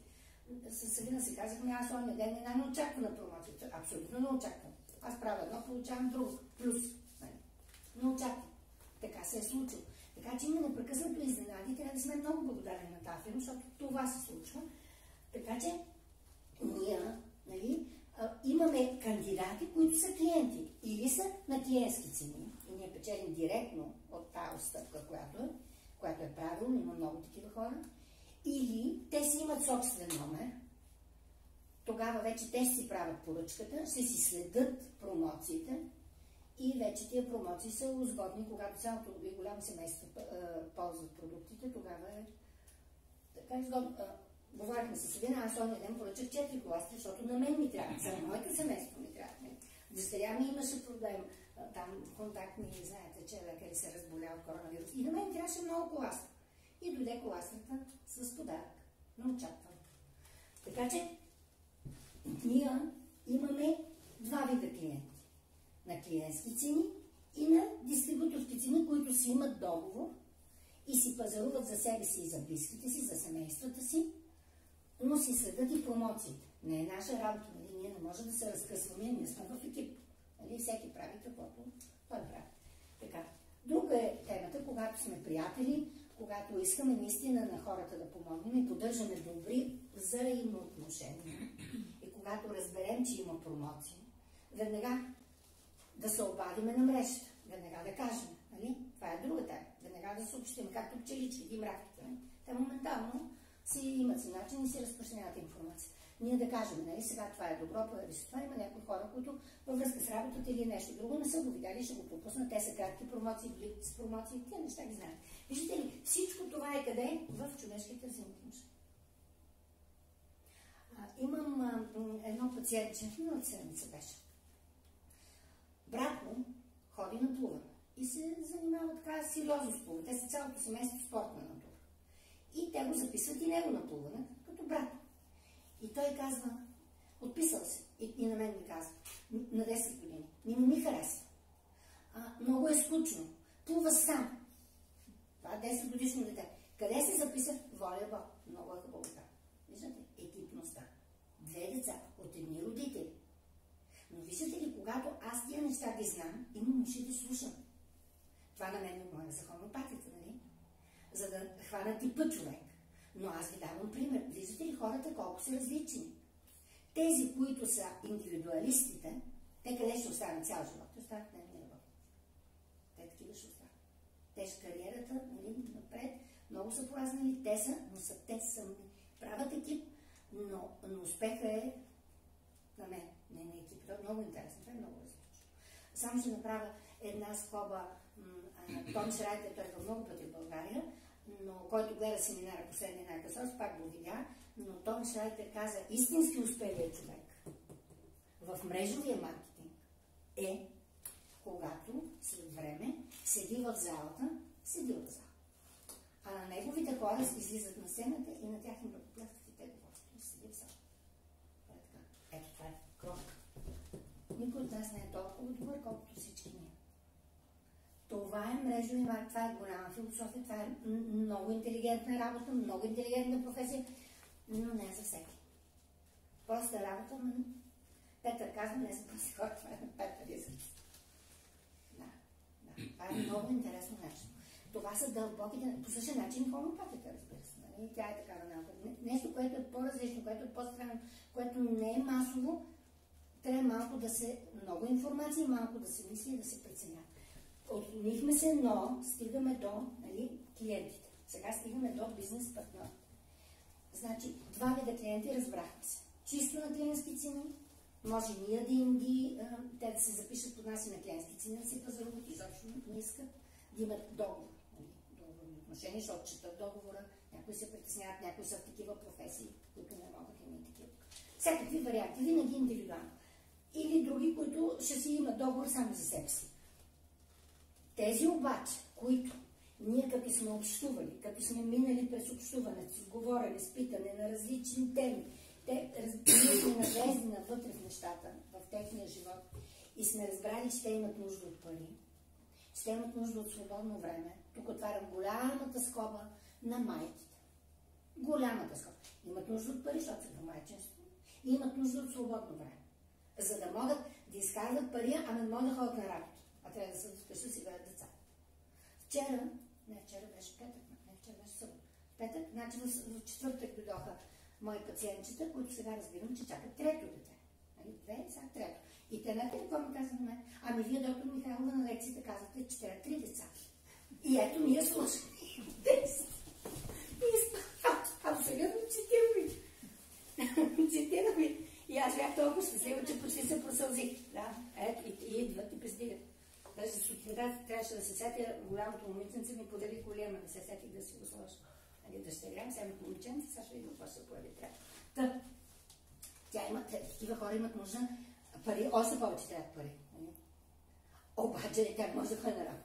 С Савина си казахме, аз оня ден една неочаквана промоция. Абсолютно неочаквана. Аз правя едно, получавам друго. Плюс. Неочаквано. Така се е случило. Така че има непрекъснато изненади. Трябва да сме много благодарни на тази фирма, защото това се случва. Така че ние, нали, имаме кандидати, които са клиенти. Или са на клиентски цени. И ние печелим директно от тази отстъпка, която е правилно, има много такива хора, или те си имат собствен номер, тогава вече те си правят поръчката, ще си следят промоциите и вече тия промоции са изгодни, когато цялото и голямо семейство ползват продуктите, тогава е така изгодно. Говорихме с Севина, аз онния ден поръчах 4 коластри, защото на мен ми трябва, за моето семейство ми трябва. Дъщеря ми имаше проблем, там контактни, знаете, че лекари се разболя от коронавирус. И на мен трябваше много коластри. И дойде коластрата с подарък. Неочаквано. Така че ние имаме два вида клиенти. На клиентски цени и на дистрибуторски цени, които си имат договор и си пазаруват за себе си и за близките си, за семействата си, но си следят и промоциите. Не е наша работа, нали? Ние не можем да се разкъсваме, ние сме в екип. Нали? Всеки прави каквото той прави. Така. Друга е темата, когато сме приятели, когато искаме наистина на хората да помогнем и поддържаме добри взаимоотношения. И когато разберем, че има промоция, веднага да се обадиме на мрежата, веднага да кажем. Нали? Това е друга тема. Веднага да съобщим, както пчелички и мравките. Те моментално си имат си начин и си разпространяват информация. Ние да кажем, нали, сега това е добро, поради това има някои хора, които във връзка с работата или нещо друго не са го видяли, ще го пропуснат. Те са кратки промоции, блиц промоции, те неща ги знаят. Виждате ли, всичко това е къде? В човешките взаимоотношения. Имам едно пациентче, миналата седмица беше. Брат му ходи на плуване и се занимава така сериозно с плуване. Те са цялото семейство спортна натура. И те го записват и него на плуване, като брат. И той казва, отписал се. И на мен ми казва, на 10 години. Не ми харесва. Много е скучно. Плува сам. Това е 10 годишно дете. Къде се записа? Волейбол. Много е хубаво така. Виждате? Екипността. 2 деца от едни родители. Но виждате ли, когато аз тия неща ги знам, имам уши да слушам. Това на мен ми помага за хомеопатията, нали? За да хвана типа човек. Но аз ви давам пример. Виждате ли хората колко са различни? Тези, които са индивидуалистите, те къде ще останат цял живот? Те останат на работа. Те такива ще останат. Те ще кариерата, нали, напред, много са поразнали, те са, но са те сами. Правят екип, но успеха е на мен, не на екип. Това е много интересно, това е много различно. Само ще направя една скоба. Том Шрайтер, той е много пъти в България, но който гледа семинара последния най-късос, пак го видя, но Том Шрайтер каза, истински успелият човек в мрежовия маркетинг е, когато след време седи в залата, а на неговите хора излизат на сцената и на тях им ръкопляскат и те говорят. И седи в залата. Това е така. Ето това е крок. Никой от нас не е толкова добър, колкото всички ние. Това е мрежови маркетинг, това е голяма философия, това е много интелигентна работа, много интелигентна професия, но не за всеки. Проста работа, но Петър казва, не за прости хора, това е на Петър език. Да, това е много интересно нещо. Това са дълбоките, по същия начин хомеопатията, разбира се. Нали? Тя е такава наука. Нещо, което е по-различно, което е по-странно, което не е масово, трябва малко да се, много информация, малко да се мисли и да се преценява. Отклонихме се, но стигаме до, нали, клиентите. Сега стигаме до бизнес партньор. Значи, 2 вида клиенти разбрахме се. Чисто на клиентски цени, може ние да им ги, те да се запишат под нас и на клиентски цени, да се пазаруват, изобщо не искат да имат договор. Договорни отношения, защото четат договора, някои се притесняват, някои са в такива професии, които не могат да имат такива. Всякакви варианти, винаги индивидуално. Или други, които ще си имат договор само за себе си. Тези обаче, които ние като сме общували, като сме минали през общуването, говорили, с питане на различни теми, ние сме навлезли навътре в нещата, в техния живот и сме разбрали, че те имат нужда от пари, че те имат нужда от свободно време. Тук отварям голямата скоба на майките. Голямата скоба. Имат нужда от пари, защото са до майчинство, и имат нужда от свободно време. За да могат да изкарват пари, ама не могат да ходят на работа. А трябва да са вкъщи да си гледат деца. Вчера беше петък, вчера беше събота. Петък, значи в четвъртък дойдоха мои пациентчета, които сега разбирам, че чакат 3-то дете. 2, сега 3-то. И те знаете ли какво ми казват на мен? Ами вие, доктор Михайлова, на лекцията казвате, че трябва 3 деца. И ето ние слушаме. 10. Абсолютно цитирам ви. И аз бях толкова щастлива, че почти се просълзих. Да, ето, и идват и пристигат. Даже сутринта трябваше да се сетя, голямото момиченце ми подари колиема, не се сетих да си го сложа. Дъщеря, сега имат момиченце, сега ще видим какво ще се появи. Та, такива хора имат нужда пари, още повече трябва пари. Обаче тя може да ходи на работа.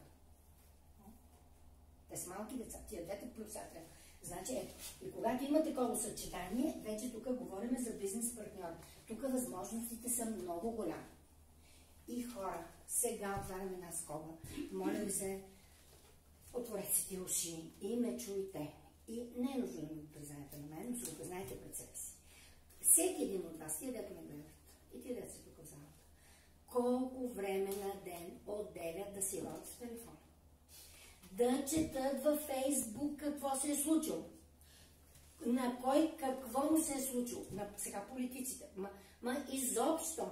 Те са малки деца, тия двете плюса трябва. Значи, ето, и когато има такова съчетание, вече тук говорим за бизнес партньори. Тук възможностите са много голями. И хора, сега отваряме една скоба. Моля ви се, отворете си уши и ме чуйте. И не е нужно да ми признаете на мен, но се го признаете пред себе си. Всеки един от вас, тия дето ме гледат, и тия дето са тук в залата, колко време на ден отделят да си водят с телефона? Да четат във Фейсбук какво се е случило. На кой какво му се е случило. На сега политиците. Ма изобщо.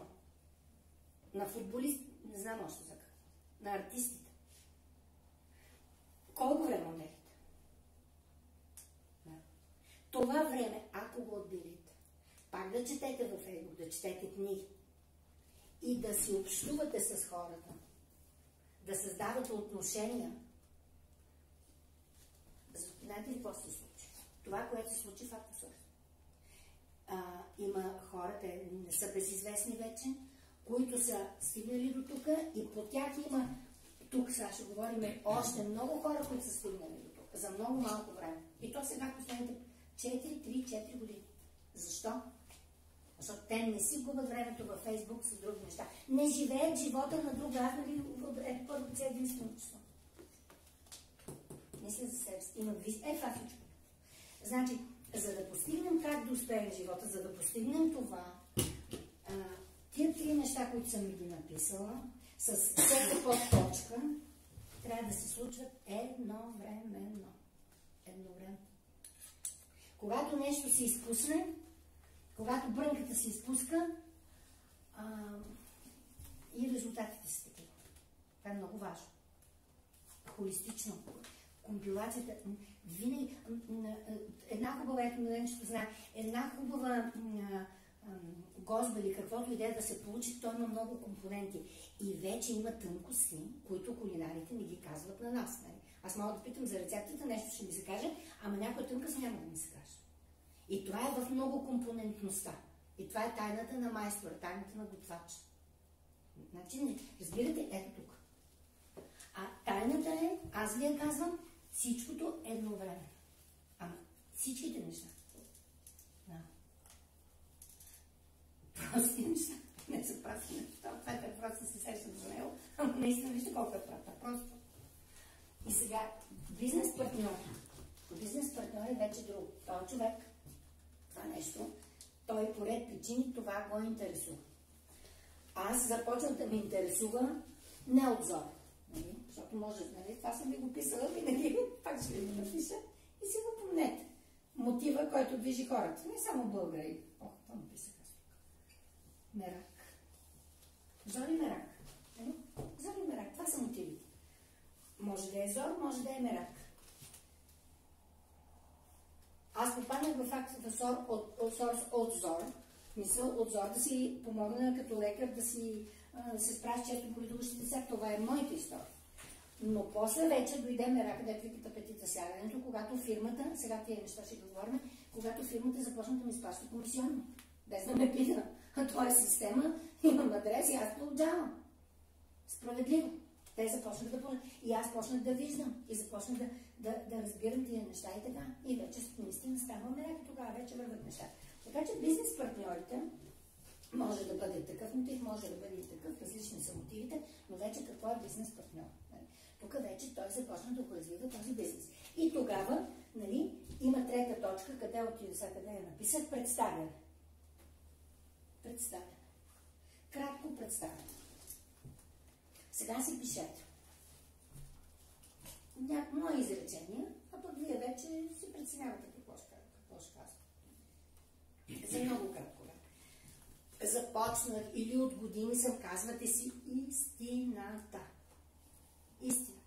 На футболист, не знам още за какво. На артистите. Колко време отделите? Да. Това време, ако го отделите, пак да четете във Фейсбук, да четете книги и да си общувате с хората, да създавате отношения. Знаете ли какво се случи? Това, което се случи в Автосорс. Има хора, те не са безизвестни вече, които са стигнали до тук и по тях има, тук сега ще говорим още много хора, които са стигнали до тук, за много малко време. И то сега последните 3-4 години. Защо? Защото те не си губят времето във Фейсбук с други неща. Не живеят живота на друга. Аз нали първо единствено число. Мисля за себе си. Има това всичко. Значи, за да постигнем как да успеем в живота, за да постигнем това, тия 3 неща, които съм ви написала, с всяка подточка, трябва да се случват едновременно. Едновременно. Когато нещо се изпусне, когато брънката се изпуска, и резултатите са такива. Това е много важно. Холистично. Компилацията, винаги, една хубава, ето Миленчето знае, една хубава гозба или каквото идея да се получи, той има много компоненти. И вече има тънкости, които кулинарите не ги казват на нас. Нали? Аз мога да питам за рецептата, нещо ще ми се каже, ама някоя тънкост няма да ми се каже. И това е в много компонентността. И това е тайната на майстора, тайната на готвача. Значи, разбирате, ето тук. А тайната е, аз ви я казвам, всичкото едновременно. Ама всичките неща. Да. Прости неща. Не са прости неща. Това е просто се сещам за него. Ама наистина вижте колко е правда. Просто. И сега, бизнес партньор. Бизнес партньор е вече друг. Той човек, това нещо, той по ред причини това го интересува. Аз започнах да ме интересува не от Зора. Защото може, нали, това съм ви го писала винаги, пак ще ви го напиша и си го помнете. Мотива, който движи хората. Не само българи. О, това му писах аз тук. Мерак. Зор и мерак. Зор и мерак. Това са мотивите. Може да е зор, може да е мерак. Аз попаднах в фактор от зор. Мисъл от зор да си помогна като лекар да се справя с често боледуващи деца. Това е моята история. Но после вече дойде мерак, където ви апетита сядането, когато фирмата, сега тия неща ще говорим, когато фирмата започна да ми изплаща комисионно. Без да ме пита. А това е система, имам адрес и аз получавам. Справедливо. Те започнах да получават. И аз почнах да виждам. И започнах да разбирам тия неща и така. И вече наистина става мерак и тогава вече върват неща. Така че бизнес партньорите може да бъде такъв мотив, може да бъде и такъв, различни са мотивите, но вече какво е бизнес партньор? Тук вече той започна да го развива този бизнес. И тогава, нали, има трета точка, къде отиде сега, къде я написах, представяне. Представяне. Кратко представяне. Сега си пишете. Мои изречения, а пък вие вече си преценявате какво ще казвам. За много кратко време. започнах или от години съм, казвате си истината. Истина.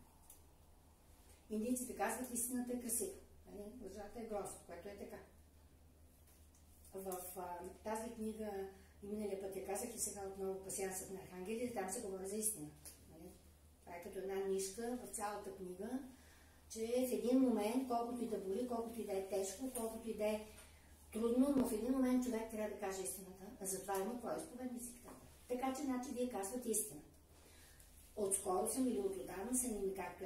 Индийците казват, истината е красива. Лъжата е грозна, което е така. В тази книга, и миналия път я казах и сега отново Пасиансът на архангелите, там се говори за истина. Това е като една нишка в цялата книга, че в един момент, колкото и да боли, колкото и да е тежко, колкото и да е трудно, но в един момент човек трябва да каже истината. Затова има твои изповедници. Така че, значи, вие казвате истина. Отскоро съм или отдавна съм им, както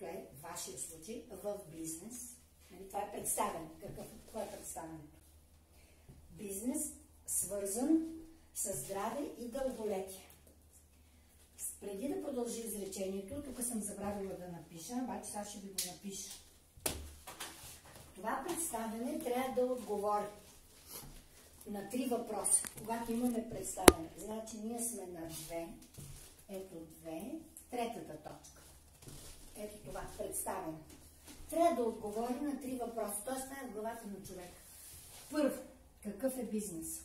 е в вашия случай, в бизнес. Това е представен. Какво е представенето? Бизнес, свързан с здраве и дълголетие. Преди да продължи изречението, тук съм забравила да напиша, обаче сега ще ви го напиша. Това представяне трябва да отговори на 3 въпроса. Когато имаме представяне, значи ние сме на 2, ето 2, третата точка. Ето това, представяне. Трябва да отговори на 3 въпроса, т.е. това е в главата на човека. Първо, какъв е бизнес?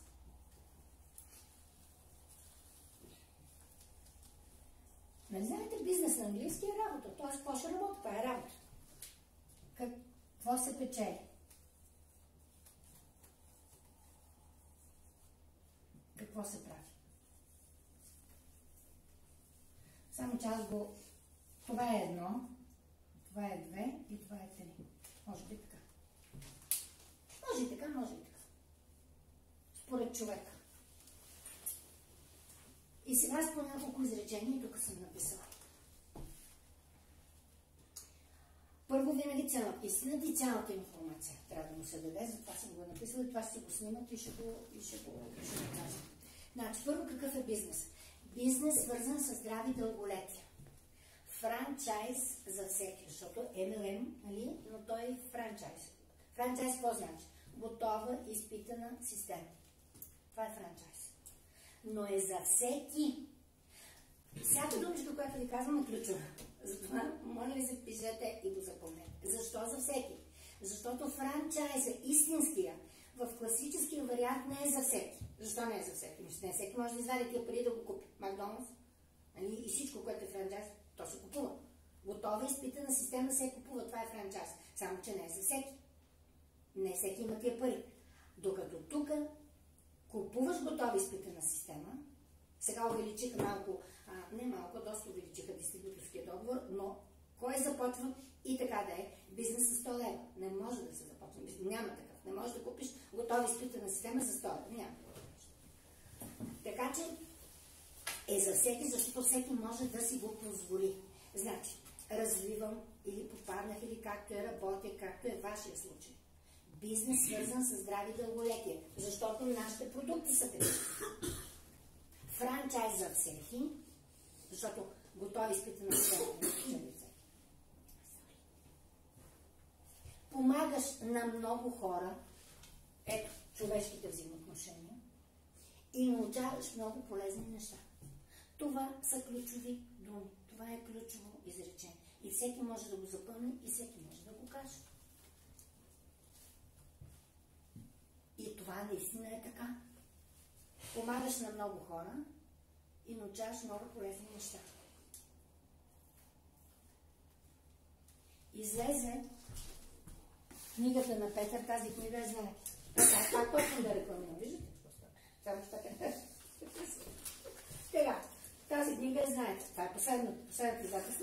Не знаете, бизнес на английски е работа, т.е. какво ще работи? Това е работа. Какво се печели? Какво се прави? Само че аз го... Това е 1, това е 2 и това е 3. Може би така. Може и така, може и така. Според човека. И сега с няколко изречения, тук съм написала. Първо винаги цялата истина и цялата информация трябва да му се даде, затова съм го написала и това ще го снимат и ще го казвам. Значи, първо какъв е бизнес? Бизнес свързан с здрави дълголетия. Франчайз за всеки, защото MLM, нали? Но той е франчайз. Франчайз какво значи? Готова, изпитана система. Това е франчайз. Но е за всеки. Всяка думичка, която ви казвам, е ключова. Затова, моля ви, запишете и го запомнете. Защо за всеки? Защото франчайз е истинския. В класическия вариант не е за всеки. Защо не е за всеки? Не всеки може да извади тия пари да го купи. Макдоналдс. И всичко, което е франчайз, то се купува. Готова изпитана система се купува. Това е франчайз. Само, че не е за всеки. Не всеки има тия пари. Докато тук купуваш готова изпитана система, сега увеличиха малко, не малко, доста увеличиха дистрибуторския договор, но кой започва и така да е? Бизнес с 100 лева. Не може да се започне. Няма такъв. Не можеш да купиш готова изпитана система за 100 лева. Няма. Така че е за всеки, защото всеки може да си го позволи. Значи, развивам или попаднах, или както е работя, както е вашия случай. Бизнес свързан с здрави дълголетия, защото нашите продукти са такива. Франчайз за всеки, защото готови изпитана система. Помагаш на много хора, ето, човешките взаимоотношения, и научаваш много полезни неща. Това са ключови думи. Това е ключово изречение. И всеки може да го запомни, и всеки може да го каже. И това наистина е така. Помагаш на много хора и научаваш много полезни неща. Излезе книгата на Петър, тази книга е знаете. Пак точно да рекламирам, виждате? Само ще така. Сега, тази книга е знаете. Това е последното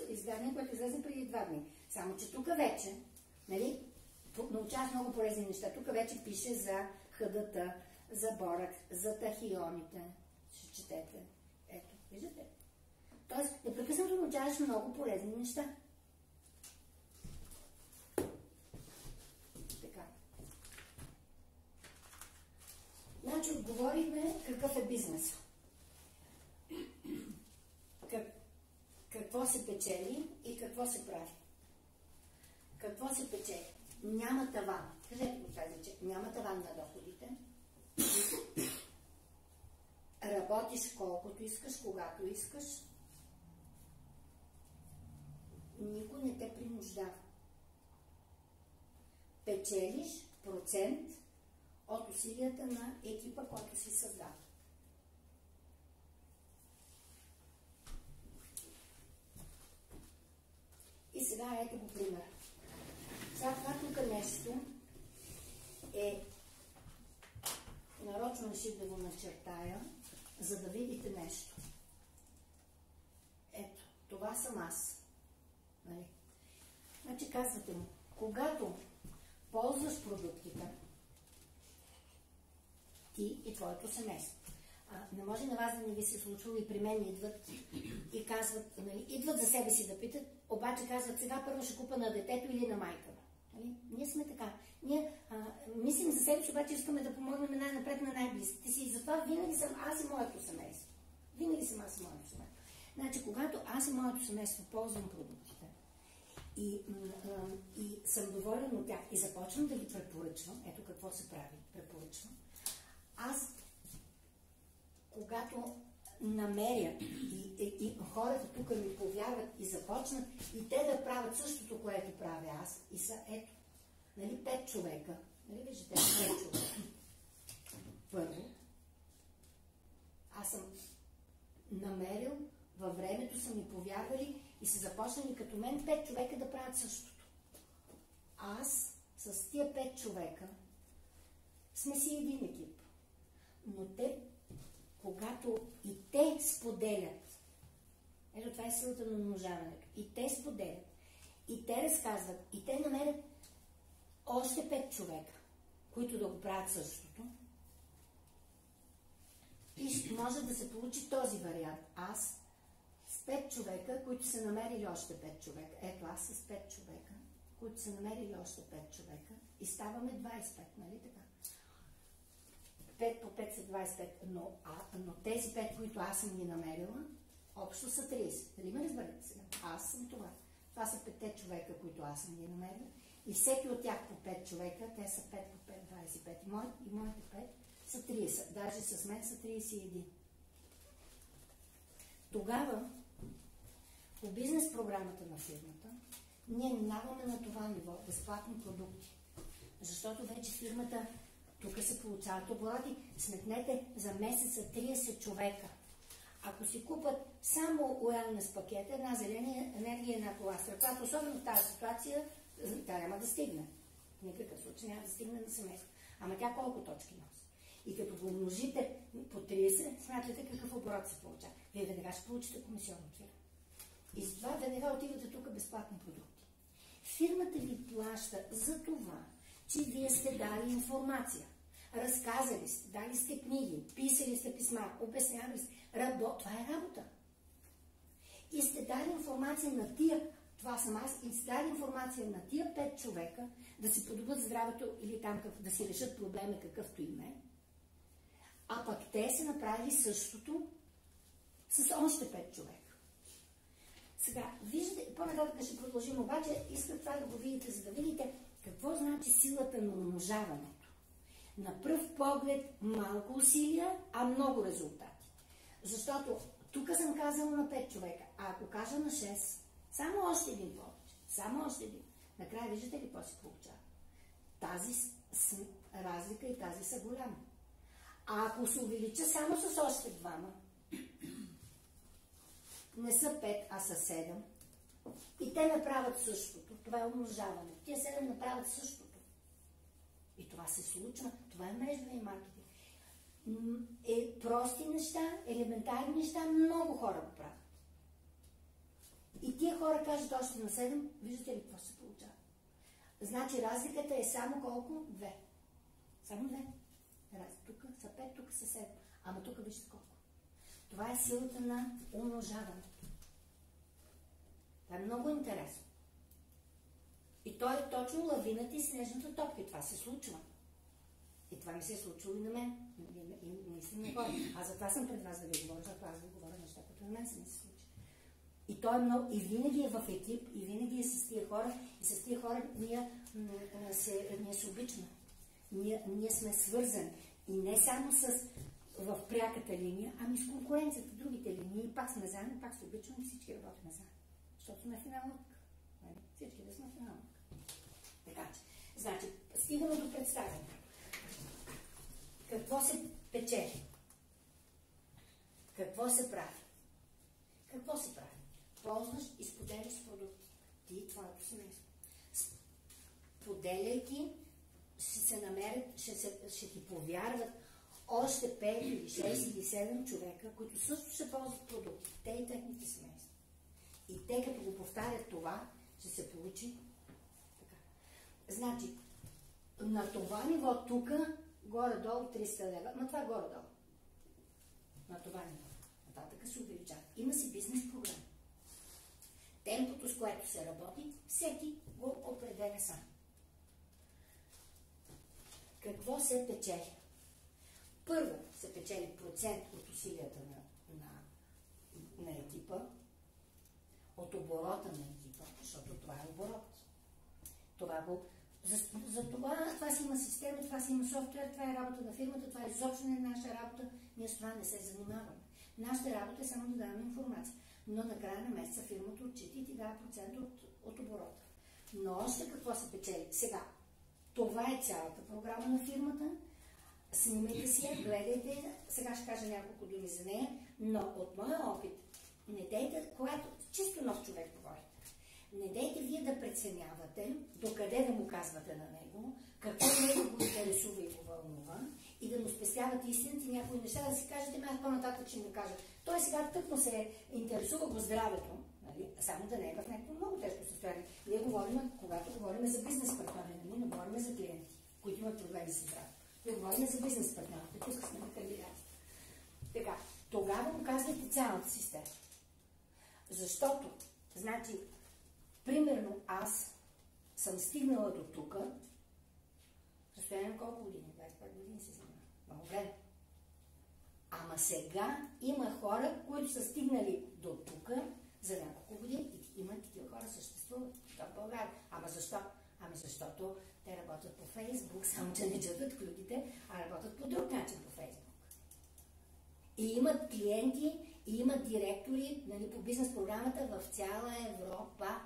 издание, което излезе преди 2 дни. Само, че тук вече, нали, научаваш много полезни неща. Тук вече пише за хъдата, за борак, за тахионите. Ще четете. Ето, виждате? Тоест, непрекъснато научаваш много полезни неща. Така. Значи, отговорихме какъв е бизнес. Какво се печели и какво се прави. Какво се печели? Няма таван. Кажете го тази, че няма таван на доходите. Работиш колкото искаш, когато искаш. Никой не те принуждава. Печелиш процент от усилията на екипа, който си създал. сега ето го пример. Сега това тук нещо е, нарочно реших да го начертая, за да видите нещо. Ето, това съм аз. Нали? Значи казвате му, когато ползваш продуктите, ти и твоето семейство. Не може на вас да не ви се случва, и при мен идват и казват, нали, идват за себе си да питат, обаче казват, сега първо ще купа на детето или на майка. Нали? Ние сме така. Ние мислим за себе си, обаче искаме да помогнем най-напред на най-близките си. И затова винаги съм аз и моето семейство. Винаги съм аз и моето семейство. Значи, когато аз и моето семейство ползвам продуктите и съм доволен от тях и започвам да ги препоръчвам, ето какво се прави, препоръчвам. Аз, когато намеря и хората тук ми повярват и започнат и те да правят същото, което правя аз, и са ето, нали, 5 човека, нали виждате, 5 човека. Първо, аз съм намерил, във времето са ми повярвали и са започнали като мен 5 човека да правят същото. Аз с тия 5 човека сме си един екип. Но те, когато и те споделят, ето това е силата на умножаването, и те споделят, и те разказват, и те намерят още 5 човека, които да го правят същото, и може да се получи този вариант. Аз с 5 човека, които са намерили още 5 човека. Ето аз с 5 човека, които са намерили още 5 човека, и ставаме 25, нали така? 5 по 5 са 25, но тези 5, които аз съм ги намерила, общо са 30. Дали ме разберете сега? Аз съм това. Това са 5 човека, които аз съм ги намерила. И всеки от тях по 5 човека, те са 5 по 5, 25. И моите 5 са 30. Даже с мен са 31. Тогава, по бизнес програмата на фирмата, ние минаваме на това ниво, безплатни продукти. Защото вече фирмата, тук се получават обороти, сметнете за месеца 30 човека. Ако си купат само уелнес пакет, една зелена енергия, една коластра, която особено в тази ситуация, тя няма да стигне. В никакъв случай няма да стигне на семейство. Ама тя колко точки носи? И като го умножите по 30, смятате какъв оборот се получава. Вие веднага ще получите комисионно от фирма. И затова веднага отивате тук безплатни продукти. Фирмата ви плаща за това, че вие сте дали информация. Разказали сте, дали сте книги, писали сте писма, обяснявали сте. Това е работа. И сте дали информация на тия, това съм аз, и сте дали информация на тия 5 човека да си подобрят здравето или там да си решат проблема какъвто им е. А пък те са направили същото с още 5 човека. Сега, виждате, по-нататък ще продължим, обаче искам това да го видите, за да видите какво значи силата на умножаването. На пръв поглед малко усилия, а много резултати. Защото тук съм казала на 5 човека, а ако кажа на 6, само още един повече, само още един. Накрая виждате ли какво се получава? Тази разлика и тази са голяма. А ако се увелича само с още двама, не са 5, а са 7, и те направят същото, това е умножаване. Тия 7 направят същото. И това се случва, това е мрежовия маркетинг. Прости неща, елементарни неща, много хора го правят. И тия хора кажат още на 7, виждате ли какво се получава? Значи разликата е само колко? 2. Само 2. Тук са 5, тук са 7. Ама тук вижте колко. Това е силата на умножаването. Това е много интересно. И то е точно лавината и снежната топка. И това се случва. И това ми се е случило и на мен. И наистина хора. Аз за това съм пред вас да ви говоря, защото аз ви говоря неща, които на мен се ми се случи. И то е много, и винаги е в екип, и винаги е с тия хора, и с тия хора ние се обичаме. Ние сме свързани. И не само в пряката линия, ами с конкуренцията, другите линии. Пак сме заедно, пак се обичаме, всички работим заедно. Защото сме в една лодка. Всички да сме в една лодка. Така че, значи, стигаме до представяне. Какво се печели? Какво се прави? Какво се прави? Ползваш и споделяш продукти. ти и твоето семейство. Поделяйки, ще се намерят, ще ти повярват още 5 или 6 или 7 човека, които също ще ползват продукти. Те и техните семейства. И те като го повтарят това, ще се получи така. Значи, на това ниво тук, горе-долу 300 лева, но това горе-долу. На това ниво. Нататък се увеличава. Има си бизнес програма. Темпото, с което се работи, всеки го определя сам. Какво се печели? Първо се печели процент от усилията на екипа, от оборота на екипа, защото това е оборот. За това си има система, това си има софтуер, това е работа на фирмата, това е изобщо не наша работа, ние с това не се занимаваме. Нашата работа е само да даваме информация, но на края на месеца фирмата отчита и ти дава процент от оборота. Но още какво се печели? Сега, това е цялата програма на фирмата, снимайте си я, гледайте, сега ще кажа няколко думи за нея, но от моя опит, не дейте, когато чисто нов човек говорите, не дейте вие да преценявате докъде да му казвате на него, какво него го интересува и го вълнува и да му спестявате истината и някои неща, да си кажете, аз по-нататък ще му кажа. Той сега тъкмо се интересува го здравето, нали? Само да не е в някакво много тежко състояние. Ние говорим, когато говорим за бизнес партньори, не говорим за клиенти, които имат проблеми с здравето. Ние говорим за бизнес партньорите, тук сме на кандидати. Така, тогава му казвате цялата система. Защото, значи, примерно аз съм стигнала до тук, състояние на колко години? 25 години се занимава. Много време. Ама сега има хора, които са стигнали до тук за няколко години и има такива хора съществуват в България. Ама защо? Ами защото те работят по Фейсбук, само че не четат книгите, а работят по друг начин по Фейсбук. И имат клиенти, и имат директори, нали, по бизнес програмата в цяла Европа.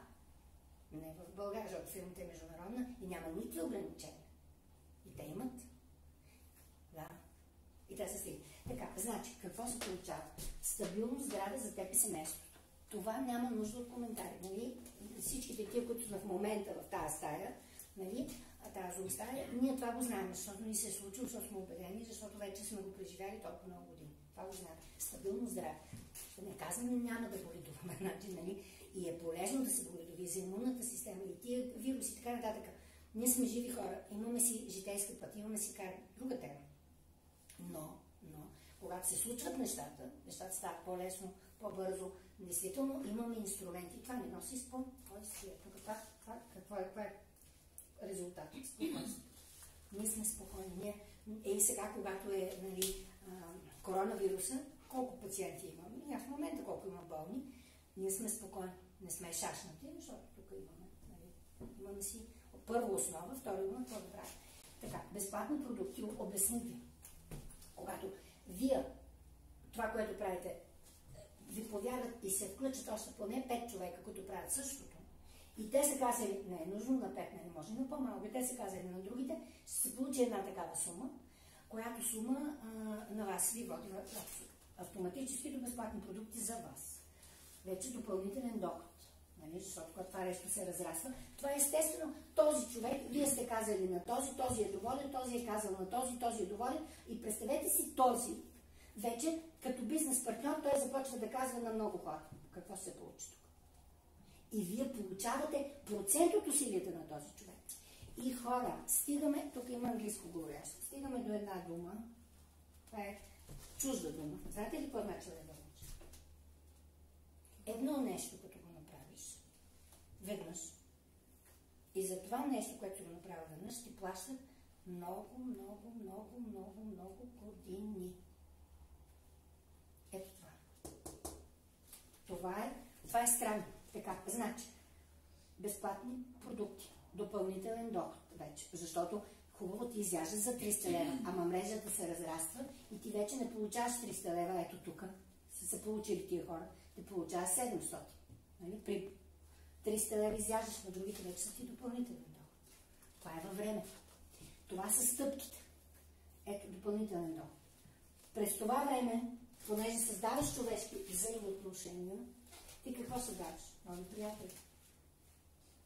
Не в България, защото фирмата е международна и няма никакви ограничения. И те имат. Да. И те са стигнали. Така, значи, какво се получава? Стабилно здраве за теб и семейството. Това няма нужда от коментари. Нали? Всичките тия, които са в момента в тази стая, нали, тази стая, ние това го знаем, защото ни се е случило, защото сме убедени, защото вече сме го преживяли толкова много години. Това го знаем. Стабилно здраве. Ще не казвам, няма да боледуваме, значи, нали? И е полезно да се боледови за имунната система и тия вируси, така нататък. Ние сме живи хора, имаме си житейски път, имаме си друга тема. Но, когато се случват нещата стават по-лесно, по-бързо. Действително имаме инструменти. Това не носи спокойствие. Какво е резултатът? Спокойствие. Ние сме спокойни. И сега, когато е, нали, коронавируса, колко пациенти имаме? В момента колко има болни, ние сме спокойни. Не сме шашнати, защото тук имаме си първа основа, втора имаме какво да правим. Така, безплатни продукти, обясних ви. Когато вие това, което правите, ви повярват и се включат още поне 5 човека, които правят същото, и те са казали, не е нужно на 5, не може, но по-малко, те са казали на другите, ще се получи една такава сума, която сума на вас ви води автоматически до безплатни продукти за вас. Вече допълнителен доход. Нали? Защото когато това нещо се разраства, това е естествено. Този човек, вие сте казали на този е доволен, този е казал на този е доволен и представете си този, вече като бизнес партньор, той започва да казва на много хора. Какво се получи тук? И вие получавате процент от усилията на този човек. И хора, стигаме, тук има английско говорящ, стигаме до една дума, това е чужда дума. Знаете ли какво значи да научиш? Едно нещо, като го направиш веднъж, и за това нещо, което го направя веднъж, ти плащат много години. Ето това. Това е странно. Така, значи, безплатни продукти, допълнителен доход вече, защото хубаво ти изяжда за 300 лева, ама мрежата се разраства и ти вече не получаваш 300 лева, ето тук, са се получили тия хора, ти получаваш 700. Нали? При 300 лева изяждаш, на другите вече са ти допълнителен доход. Това е във времето. Това са стъпките. Ето допълнителен доход. През това време, понеже създаваш човешки взаимоотношения, ти какво създаваш? Нови приятели.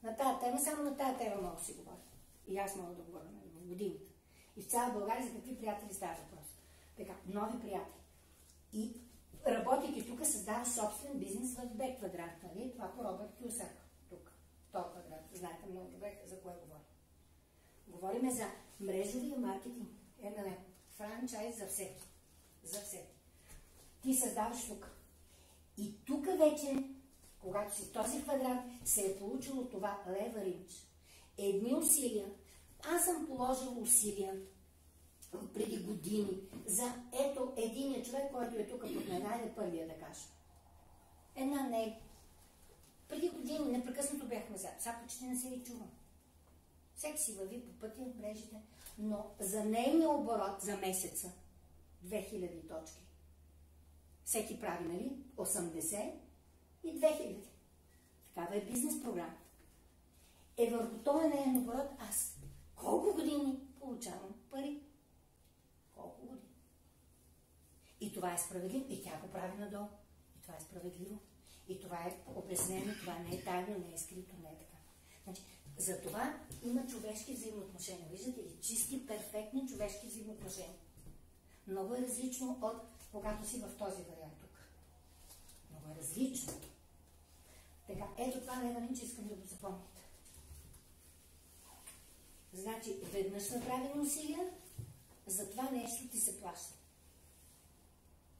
На тази тема, само на тази тема мога да си говоря. И аз мога да говоря в годините. И в цяла България за какви приятели става въпрос. Така, нови приятели. И работейки тук, създава собствен бизнес в Б квадрат, нали? Това по Робърт Кюсак. Тук. То квадрат. Знаете много добре за кое говорим. Говориме за мрежовия маркетинг. MLM. Франчайз за всеки. За всеки. Ти създаваш тук. И тук вече, когато си в този квадрат, се е получило това leverage. Едни усилия. Аз съм положила усилия преди години за ето единия човек, който е тук под мен, айде първия да кажа. Една не. Преди години непрекъснато бяхме заедно. Сега почти не се и чувам. Всеки си върви по пътя в мрежите, но за нейния оборот за месеца 2000 точки. Всеки прави, нали? 80 и 2000. Такава е бизнес програма. Върху този неен оборот аз колко години получавам пари? Колко години? И това е справедливо. И тя го прави надолу. И това е справедливо. И това е обяснено, това не е тайно, не е скрито, не е така. Значи, за това има човешки взаимоотношения. Виждате ли? Чисти, перфектни човешки взаимоотношения. Много е различно от когато си в този вариант тук. Много е различно. Така, ето това leverage искам да го запомните. Значи, веднъж направени усилия, за това нещо ти се плаща.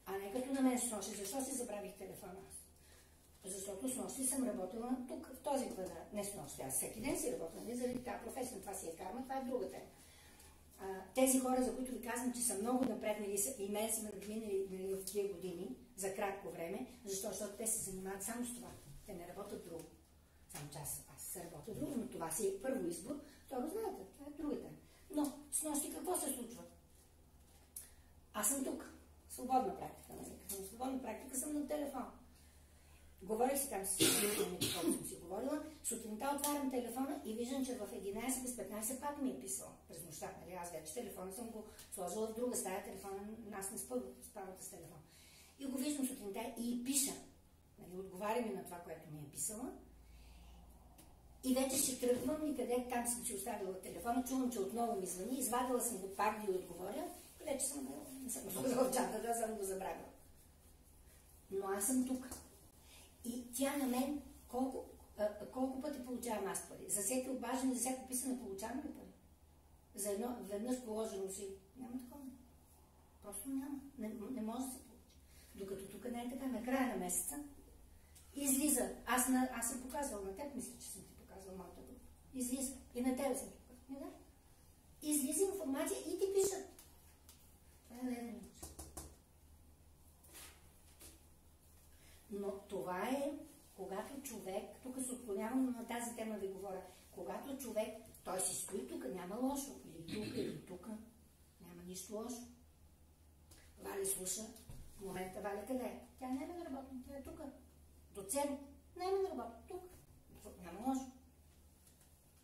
А не като на мен с нощи. Защо си забравих телефона аз? Защото с нощи съм работила тук, в този квадрат. Не с нощи, аз всеки ден си работя, не заради тази професия, това си е карма, това е друга тема. Тези хора, за които ви казвам, че са много напреднали и мен са надминали в тия години, за кратко време, защото те се занимават само с това. Те не работят друго. Само че аз се работя друго, но това си е първо избор, второ знаете, това е другата. Но с нощи какво се случва? Аз съм тук. Свободна практика, нали? Като съм свободна практика, съм на телефон. Говорих си там с колко съм си говорила. Сутринта отварям телефона и виждам, че в 11 без 15 пак ми е писал през нощта. Нали? Аз вече телефона съм го сложила в друга стая, телефона нас не спавате с телефон. И го виждам сутринта и пиша. Нали? Отговаря ми на това, което ми е писала. И вече ще тръгвам и къде там съм си оставила телефона, чувам, че отново ми звъни, извадила съм го пак да й отговоря и вече съм го сложила в чата, да съм го забравила. Но аз съм тук. И тя на мен, колко пъти получавам аз пари? За всеки обаждане, за всяко писане получавам ли пари? За едно веднъж положено си. Няма такова. Просто няма. Не може да се получи. Докато тук не е така, на края на месеца излиза. Аз съм показвала на теб, мисля, че съм ти показвала моята група. Излиза. И на тебе съм ти показвала. Да. Излиза информация и ти пишат. Това е leverage. Но това е, когато човек, тук се отклонявам на тази тема ви говоря, когато човек, той си стои тук, няма лошо. Или тук, няма нищо лошо. Валя слуша. В момента Валя къде е? Тя няма да работи, тя е тук. Доцент, няма да работи, тук. Няма лошо.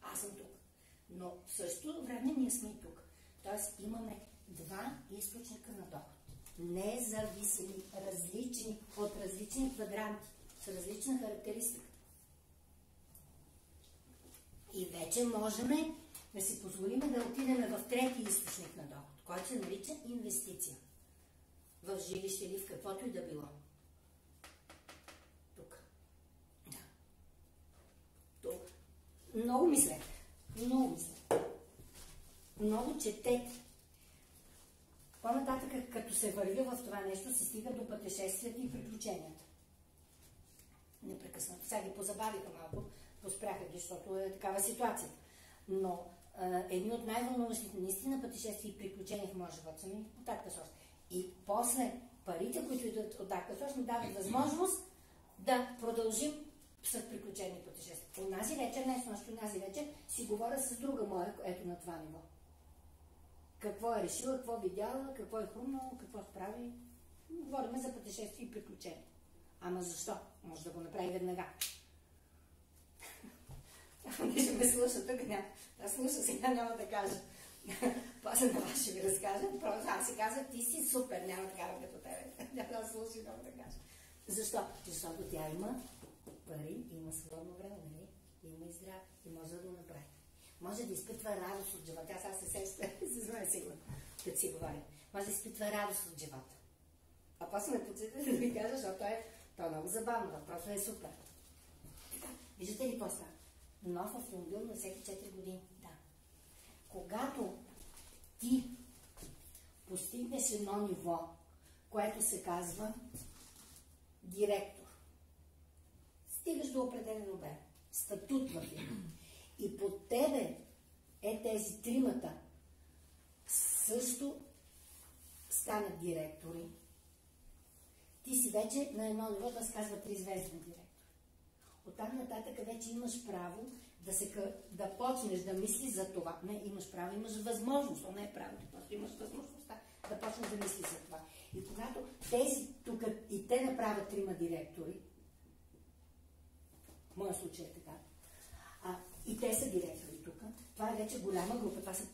Аз съм тук. Но в същото време ние сме и тук. Тоест имаме два източника на доход. Независими, различни, от различни квадранти, с различна характеристика. И вече можем да си позволим да отидем в трети източник на доход, който се нарича инвестиция. В жилище или в каквото и да било. Тук. Да. Тук. Много мислете. Много мислете. Много четете. По-нататък, като се върви в това нещо, се стига до пътешествията и приключенията. Непрекъснато. Сега ги позабавиха малко, поспряха ги, защото е такава ситуация. Но едни от най-вълнуващите наистина пътешествия и приключения в моя живот са ми от Акта-Сос. И после парите, които идват от Акта-Сос, ми дават възможност да продължим с приключения и пътешествия. Онази вечер, не с нощи, онази вечер, си говоря с друга моя, ето на това ниво. Какво е решила, какво видяла, какво е хрумнало, какво прави. Говорим за пътешествие и приключения. Ама защо? Може да го направи веднага. Не ще ме слуша, тук няма. Да слуша, сега няма да кажа. После на вас ще ви разкажа. Просто аз си казах, ти си супер, няма да кажа като тебе. Няма да слуша и няма да кажа. Защо? Защото тя има пари и има свободно време, нали? има и здрав, и може да го направи. Може да изпитва радост от живота. Аз се сещам, се знае сигурно, като си говорим. Може да изпитва радост от живота. А после ме подсетите да ви кажа, защото то е много забавно, въпросът е супер. Така, виждате ли какво става? Нов автомобил на всеки 4 години. Да. Когато ти постигнеш едно ниво, което се казва директор, стигаш до определен обем, статут в фирма. И под тебе тези тримата също станат директори. Ти си вече на едно ниво, да се казва 3-звезден директор. Оттам нататък вече имаш право да почнеш да мислиш за това. Не, имаш право, имаш възможност, но не е правото, просто имаш възможността да почнеш да мислиш за това. И когато тези тук и те направят 3 директори, в моя случай е така, и те са директори тук, това е вече голяма група, това се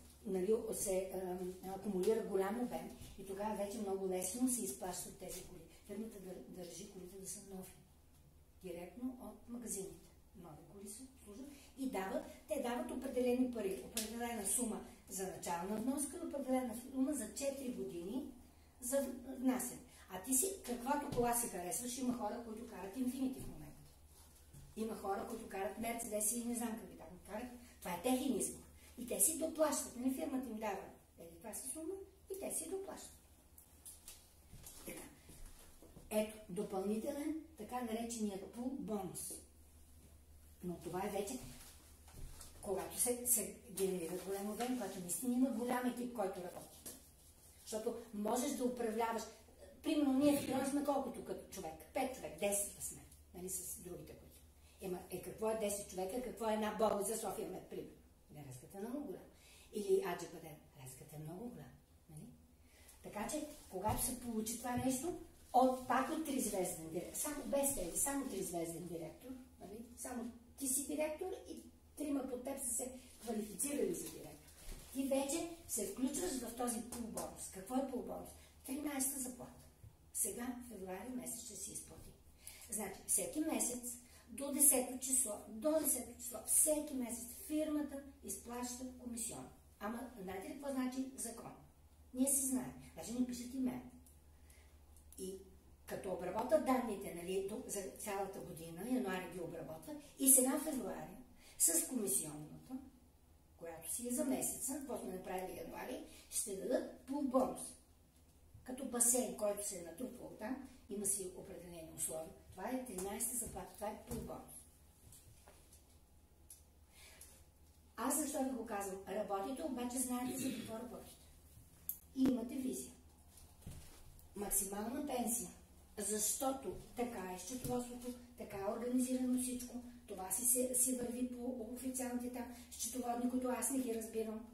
акумулира голям обем и тогава вече много лесно се изплащат тези коли. Фирмата държи колите да са нови. Директно от магазините. Нови коли се служат и те дават определени пари, определена сума за начална вноска, определена сума за 4 години за внасяне. А ти си, каквато кола се харесваш, има хора, които карат Infiniti в момента. Има хора, които карат Mercedes и не знам какви там карат. Това е техен избор. И те си доплащат. Не, фирмата им дава това си сума и те си доплащат. Така. Ето, допълнителен, така нареченият пул бонус. Но това е вече, когато се генерира голям обем, когато наистина има голям екип, който работи. Защото можеш да управляваш. Примерно ние в Трон сме колкото като човек? 5 човек, 10 сме, нали, с другите, които. Какво е 10 човека, какво е една болница София Мед, примерно. Не, разликата е много голяма. Или Аджипаден, разликата е много голяма. Нали? Така че, когато се получи това нещо, пак от 3-звезден директор, само без тези, само 3-звезден директор, нали? Само ти си директор и 3 под теб са се квалифицирали за директор. Ти вече се включваш в този пулбонус. Какво е пулбонус? 13-та заплата. Сега, в февруари месец ще си изплати. Значи, всеки месец до 10 число, всеки месец фирмата изплаща комисион. Ама, знаете ли какво значи закон? Ние си знаем. Даже ни пишат имен. И като обработват данните, нали, за цялата година, януари ги обработват, и сега в февруари, с комисионната, която си е за месеца, какво сме направили януари, ще дадат пул бонус. Като басейн, който се е натрупвал там, има си определени условия. Това е 13-та заплата, това е пул бонус. Аз защо ви го казвам? Работите, обаче знаете за какво работите. И имате визия. Максимална пенсия. Защото така е счетоводството, така е организирано всичко. Това си върви по официалните там счетоводни, които аз не ги разбирам.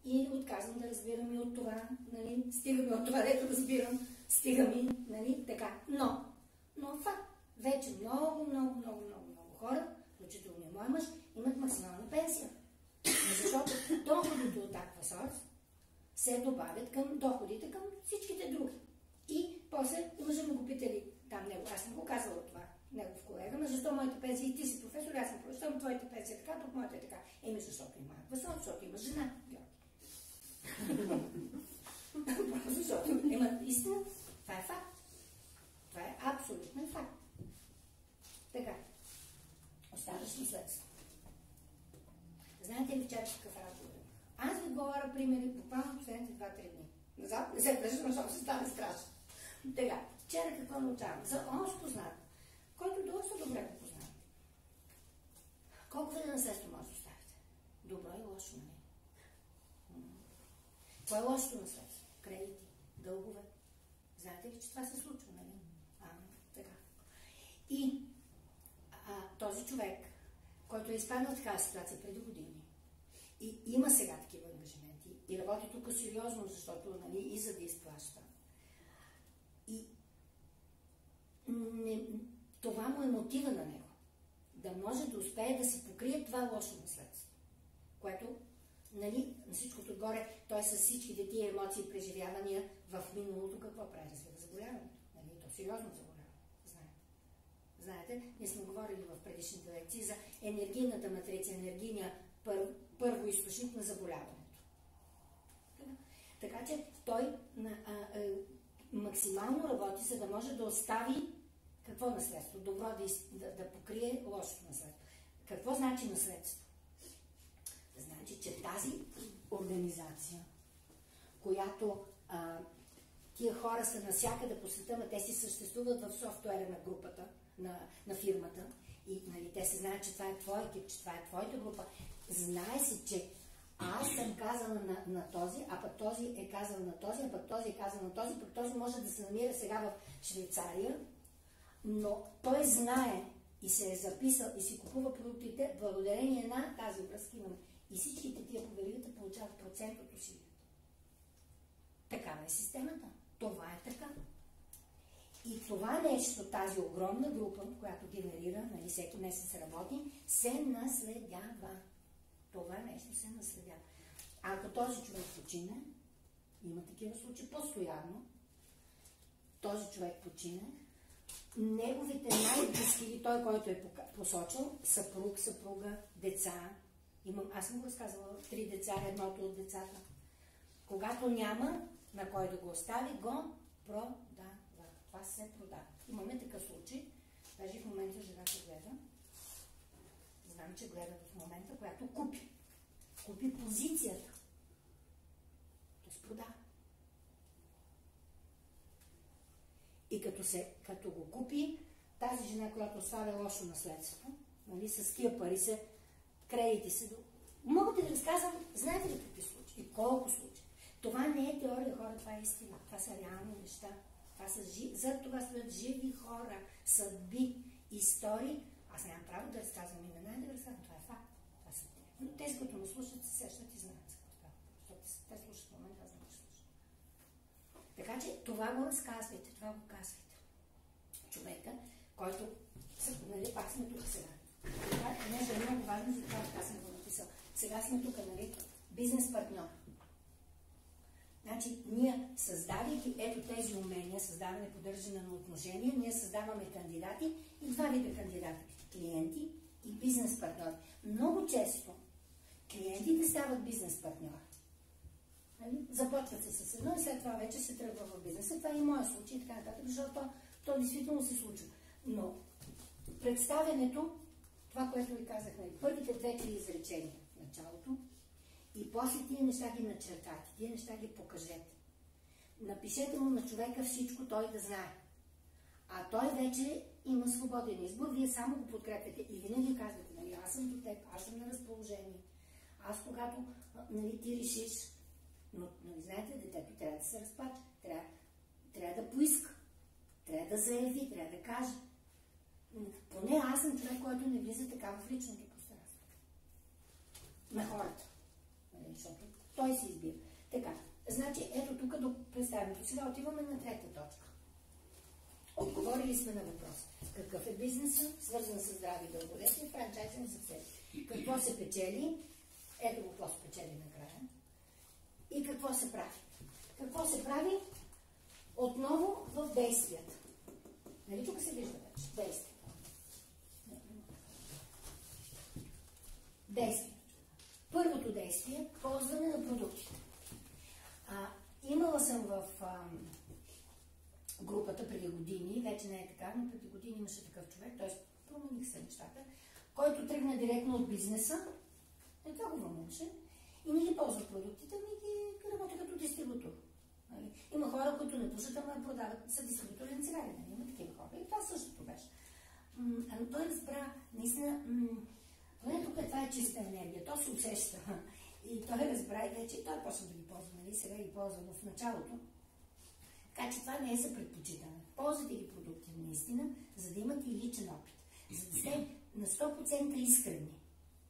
И отказвам да разбирам и от това, нали, стигаме от това, дето разбирам, стигаме, нали, така. Но факт, вече много хора, включително и мой мъж, имат максимална пенсия. Защото доходите от Аквасорс се добавят към доходите към всичките други. И после мъжа ми го питали там него, аз съм го казала това, негов колега, но защо моята пенсия, и ти си професор, аз съм професор, защо твоята пенсия е така, пък моята е така. Защото има Аквасорс, защото има жена. Просто защото има истина. Това е факт. Това е абсолютно факт. Така. Оставаш наследство. Знаете ли вчера какъв разговор? Аз ви говоря примери буквално последните 2-3 дни. Назад не се държа, защото се стане страшно. Така, вчера какво научавам? За онж познат, който доста добре го познавате. Колко вида наследство може да оставите? Добро и лошо, нали? Това е лошото наследство. Кредити, дългове. Знаете ли, че това се случва, нали? Така. И този човек, който е изпаднал в такава ситуация преди години и има сега такива ангажименти и работи тук сериозно, защото, нали, и за да изплаща. И това му е мотива на него. Да може да успее да се покрие това лошо наследство, което, нали, на всичкото отгоре, той с всичките тия емоции и преживявания в миналото какво прави? Развива заболяването. Нали? То сериозно заболяване. знаете, ние сме говорили в предишните лекции за енергийната матрица, енергийния първоизточник на заболяването. Така че той максимално работи, за да може да остави какво наследство? Добро да покрие лошото наследство. Какво значи наследство? Значи, че тази организация, която тия хора са навсякъде по света, но те си съществуват в софтуера на групата, на фирмата, и нали, те се знаят, че това е твой екип, че това е твоята група. Знае се, че аз съм казала на този, а пък този е казал на този, а пък този е казал на този, пък този може да се намира сега в Швейцария, но той знае и се е записал и си купува продуктите благодарение на тази връзка имаме. И всичките тия по веригата получават процент от усилията. Такава е системата. Това е така. И това нещо, тази огромна група, която генерира, нали, всеки месец работи, се наследява. Това нещо се наследява. Ако този човек почине, има такива случаи постоянно, този човек почине, неговите най-близки, или той, който е посочил, съпруг, съпруга, деца, аз съм го разказала, 3 деца, едното от децата. Когато няма на кой да го остави, го продава. Това се продава. Имаме такъв случай. Даже в момента жената гледа. Знам, че гледа в момента, която купи. Купи позицията. Тоест продава. И като го купи, тази жена, която оставя лошо наследство, нали, с тия пари кредити се. Мога да ви разказвам, знаете ли какви случаи и колко случаи? Това не е теория, хора, това е истина. Това са реални неща. За това стоят живи хора, съдби, истории. Аз нямам право да разказвам имена и да разказвам. Това е факт. Това са те. Но тези, които ме слушат, се сещат и знаят за какво. Защото те слушат в момента, аз не го слушам. Така че това го разказвайте, това го казвайте. Човека, който, нали, пак сме тук сега. Това нещо е много важно, за това така съм го написал. Сега сме тук, нали, бизнес партньор. Значи, ние създавайки ето тези умения, създаване, поддържане на отношения, ние създаваме кандидати и два вида кандидати. Клиенти и бизнес партньори. Много често клиентите стават бизнес партньори. Започват се с едно и след това вече се тръгва в бизнеса. Това е и моят случай, така нататък, защото то действително се случва. Но представянето, това, което ви казах, първите 2-3 изречения в началото, и после тия неща ги начертате, тия неща ги покажете. Напишете му на човека всичко той да знае. А той вече има свободен избор, вие само го подкрепяте и винаги казвате, нали, аз съм до теб, аз съм на разположение. Аз когато, нали, ти решиш, но, нали, знаете, детето трябва да се разплаче, трябва да поиска, трябва да заяви, трябва да каже. Поне аз съм човек, който не влиза така в личното пространство на хората. Защото той си избира. Така, значи, ето тук до представянето. Сега отиваме на трета точка. Отговорили сме на въпроса. Какъв е бизнесът, свързан с здраве и дълголетие, франчайзинг за цели. Какво се печели? Ето какво се печели накрая. И какво се прави? Какво се прави? Отново в действията. Нали тук се вижда вече? Действия. Действия. Първото действие – ползване на продуктите. Имала съм в групата преди години, вече не е така, но преди години имаше такъв човек, т.е. промених се нещата, който тръгна директно от бизнеса, това го вълнуваше, и не ги ползва продуктите, ми ги работя като дистрибутор. Има хора, които не пушат, ама продават, са дистрибутори на цигари, има такива хора. И това същото беше. Но той разбра, наистина, поне тук това е чиста енергия, то се усеща. И той разбра и вече, той почна да ги ползва, нали? Сега ги ползва в началото. Така че това не е за предпочитане. Ползвате ги продукти наистина, за да имате и личен опит. За да сте на 100% искрени.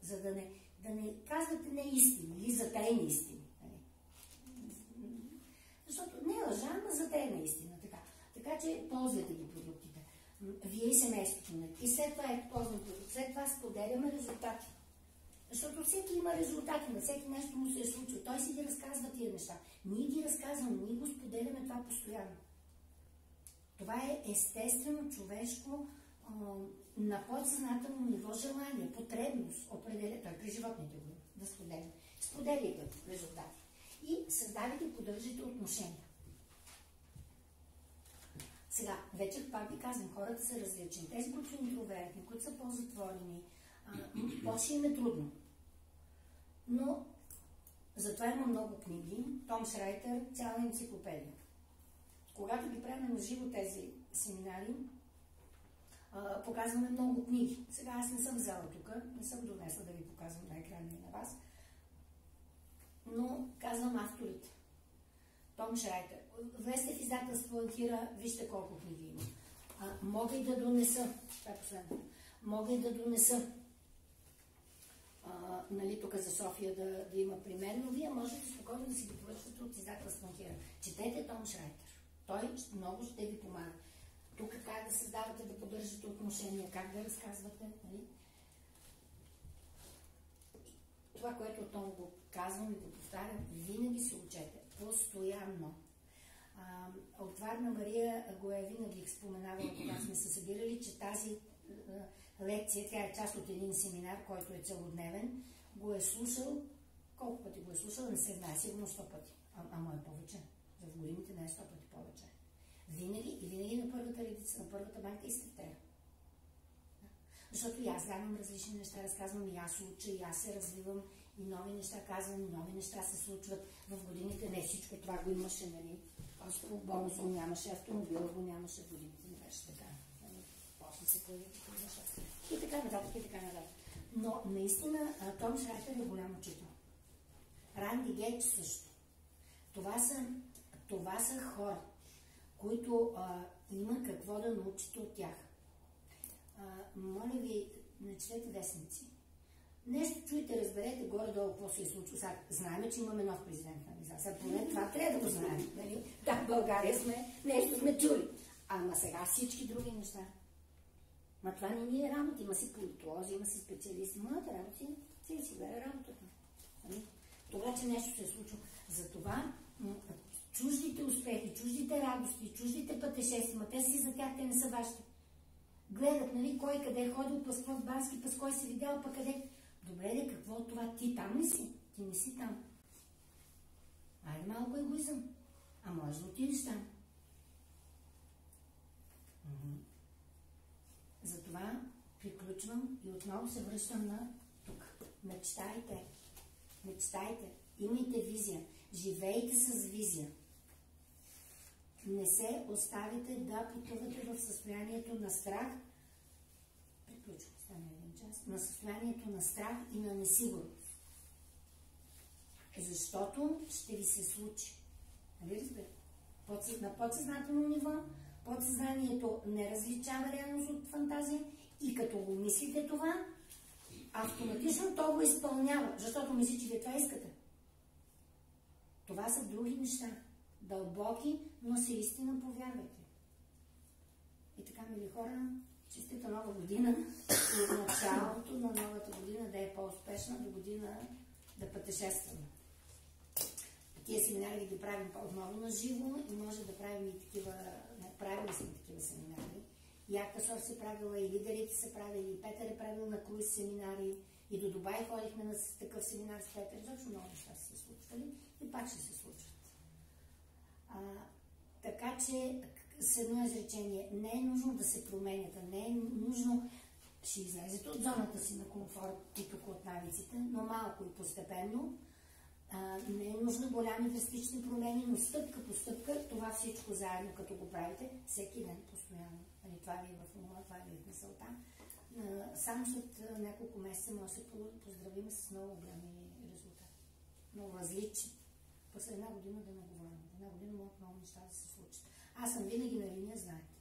За да не казвате неистини или затайни истини. Защото не е лъжа, но затайна истина. Така че ползвате ги продуктите. Вие и семейството. И след това е ползвам продукт. След това споделяме резултати. Защото всеки има резултати, на всеки нещо му се е случило. Той си ги разказва тия неща. Ние ги разказваме, ние го споделяме това постоянно. Това е естествено, човешко на подсъзнателно ниво желание, потребност, определя, той при животните го да споделя. Споделяйте резултати. И създавайте и поддържате отношения. Сега, вече пак ви казвам, хората са различни. Тези, които са интровертни, които са по-затворени, по-ще им е трудно. Но затова има много книги. Том Шрайтер, цяла енциклопедия. Когато ги правим на живо тези семинари, показваме много книги. Сега аз не съм взела тук, не съм донесла да ви показвам на екрана и на вас, но казвам авторите. Том Шрайтер. Влезте в издателство Антира, вижте колко книги има. Мога и да донеса, това е последно, мога и да донеса нали, тук за София да има пример, но вие можете спокойно да си ги поръчвате от издателство Антира. Четете Том Шрайтер. Той много ще ви помага. Тук как да създавате, да поддържате отношения, как да разказвате. Нали? Това, което Том го казвам и го повтарям, винаги се учете. Постоянно. От Варна Мария го е винаги споменавала, когато сме се събирали, че тази лекция, тя е част от един семинар, който е целодневен, го е слушал, колко пъти го е слушал, не се знае, сигурно 100 пъти. Ама е повече. В годините не е 100 пъти повече. Винаги и винаги на първата редица, на първата банка и сте. Защото и аз давам различни неща, разказвам и аз уча, и аз се развивам, и нови неща казвам, и нови неща се случват в годините. Не всичко това го имаше, нали? Просто бонус го нямаше, автомобила го нямаше, в годините не беше така. Нали? После се появи такива неща. И така нататък, и така нататък. Но наистина Том Шрайтер е голям учител. Ранди Гейдж също. Това са хора, които има какво да научите от тях. Моля ви, не четете вестници. Нещо чуете, разберете горе-долу какво се е случило. Сега знаем, че имаме нов президент. Нали? Сега поне това трябва да го знаем. Нали? Да, в България нещо сме чули. Ама сега всички други неща. Ма това не ни е работа. Има си политолози, има си специалисти. Моята работа си гледа работата. Нали? Това, че нещо се е случило. Затова чуждите успехи, чуждите радости, чуждите пътешествия, те си за тях, те не са вашите. Гледат, нали, кой къде е ходил, пъс в Бански, пъс кой се видял, пък къде. Добре, де, какво от това? Ти там ли си? Ти не си там. Айде малко егоизъм. А може да отидеш там. Затова приключвам и отново се връщам на тук. Мечтайте. Мечтайте. Имайте визия. Живейте с визия. Не се оставите да потъвате в състоянието на страх. Приключвам, стане един час. На състоянието на страх и на несигурност. Защото ще ви се случи. Нали разбирате? На подсъзнателно ниво, подсъзнанието не различава реалност от фантазия и като го мислите това, автоматично то го изпълнява, защото мисли, че вие това искате. Това са други неща. Дълбоки, но са истина, повярвайте. И така, мили хора, честита нова година и началото на новата година да е по-успешна, до година да пътешестваме. Тия семинари ги правим отново на живо и може да правим и такива, правили сме такива семинари. И Акасор се правила, и лидерите са правили, и Петър е правил на круиз семинари, и до Дубай ходихме на такъв семинар с Петър. Защото много неща са се случвали и пак ще се случват. Така че с едно изречение, не е нужно да се променяте, не е нужно, ще излезете от зоната си на комфорт и тук от навиците, но малко и постепенно. Не е нужно голями драстични промени, но стъпка по стъпка, това всичко заедно, като го правите, всеки ден, постоянно. Това ви е в ума, това ви е в мисълта. Само след няколко месеца може да се поздравим с много големи резултати. Много различни. После една година да не говорим. Една година могат много неща да се случат. Аз съм винаги на линия, знаете.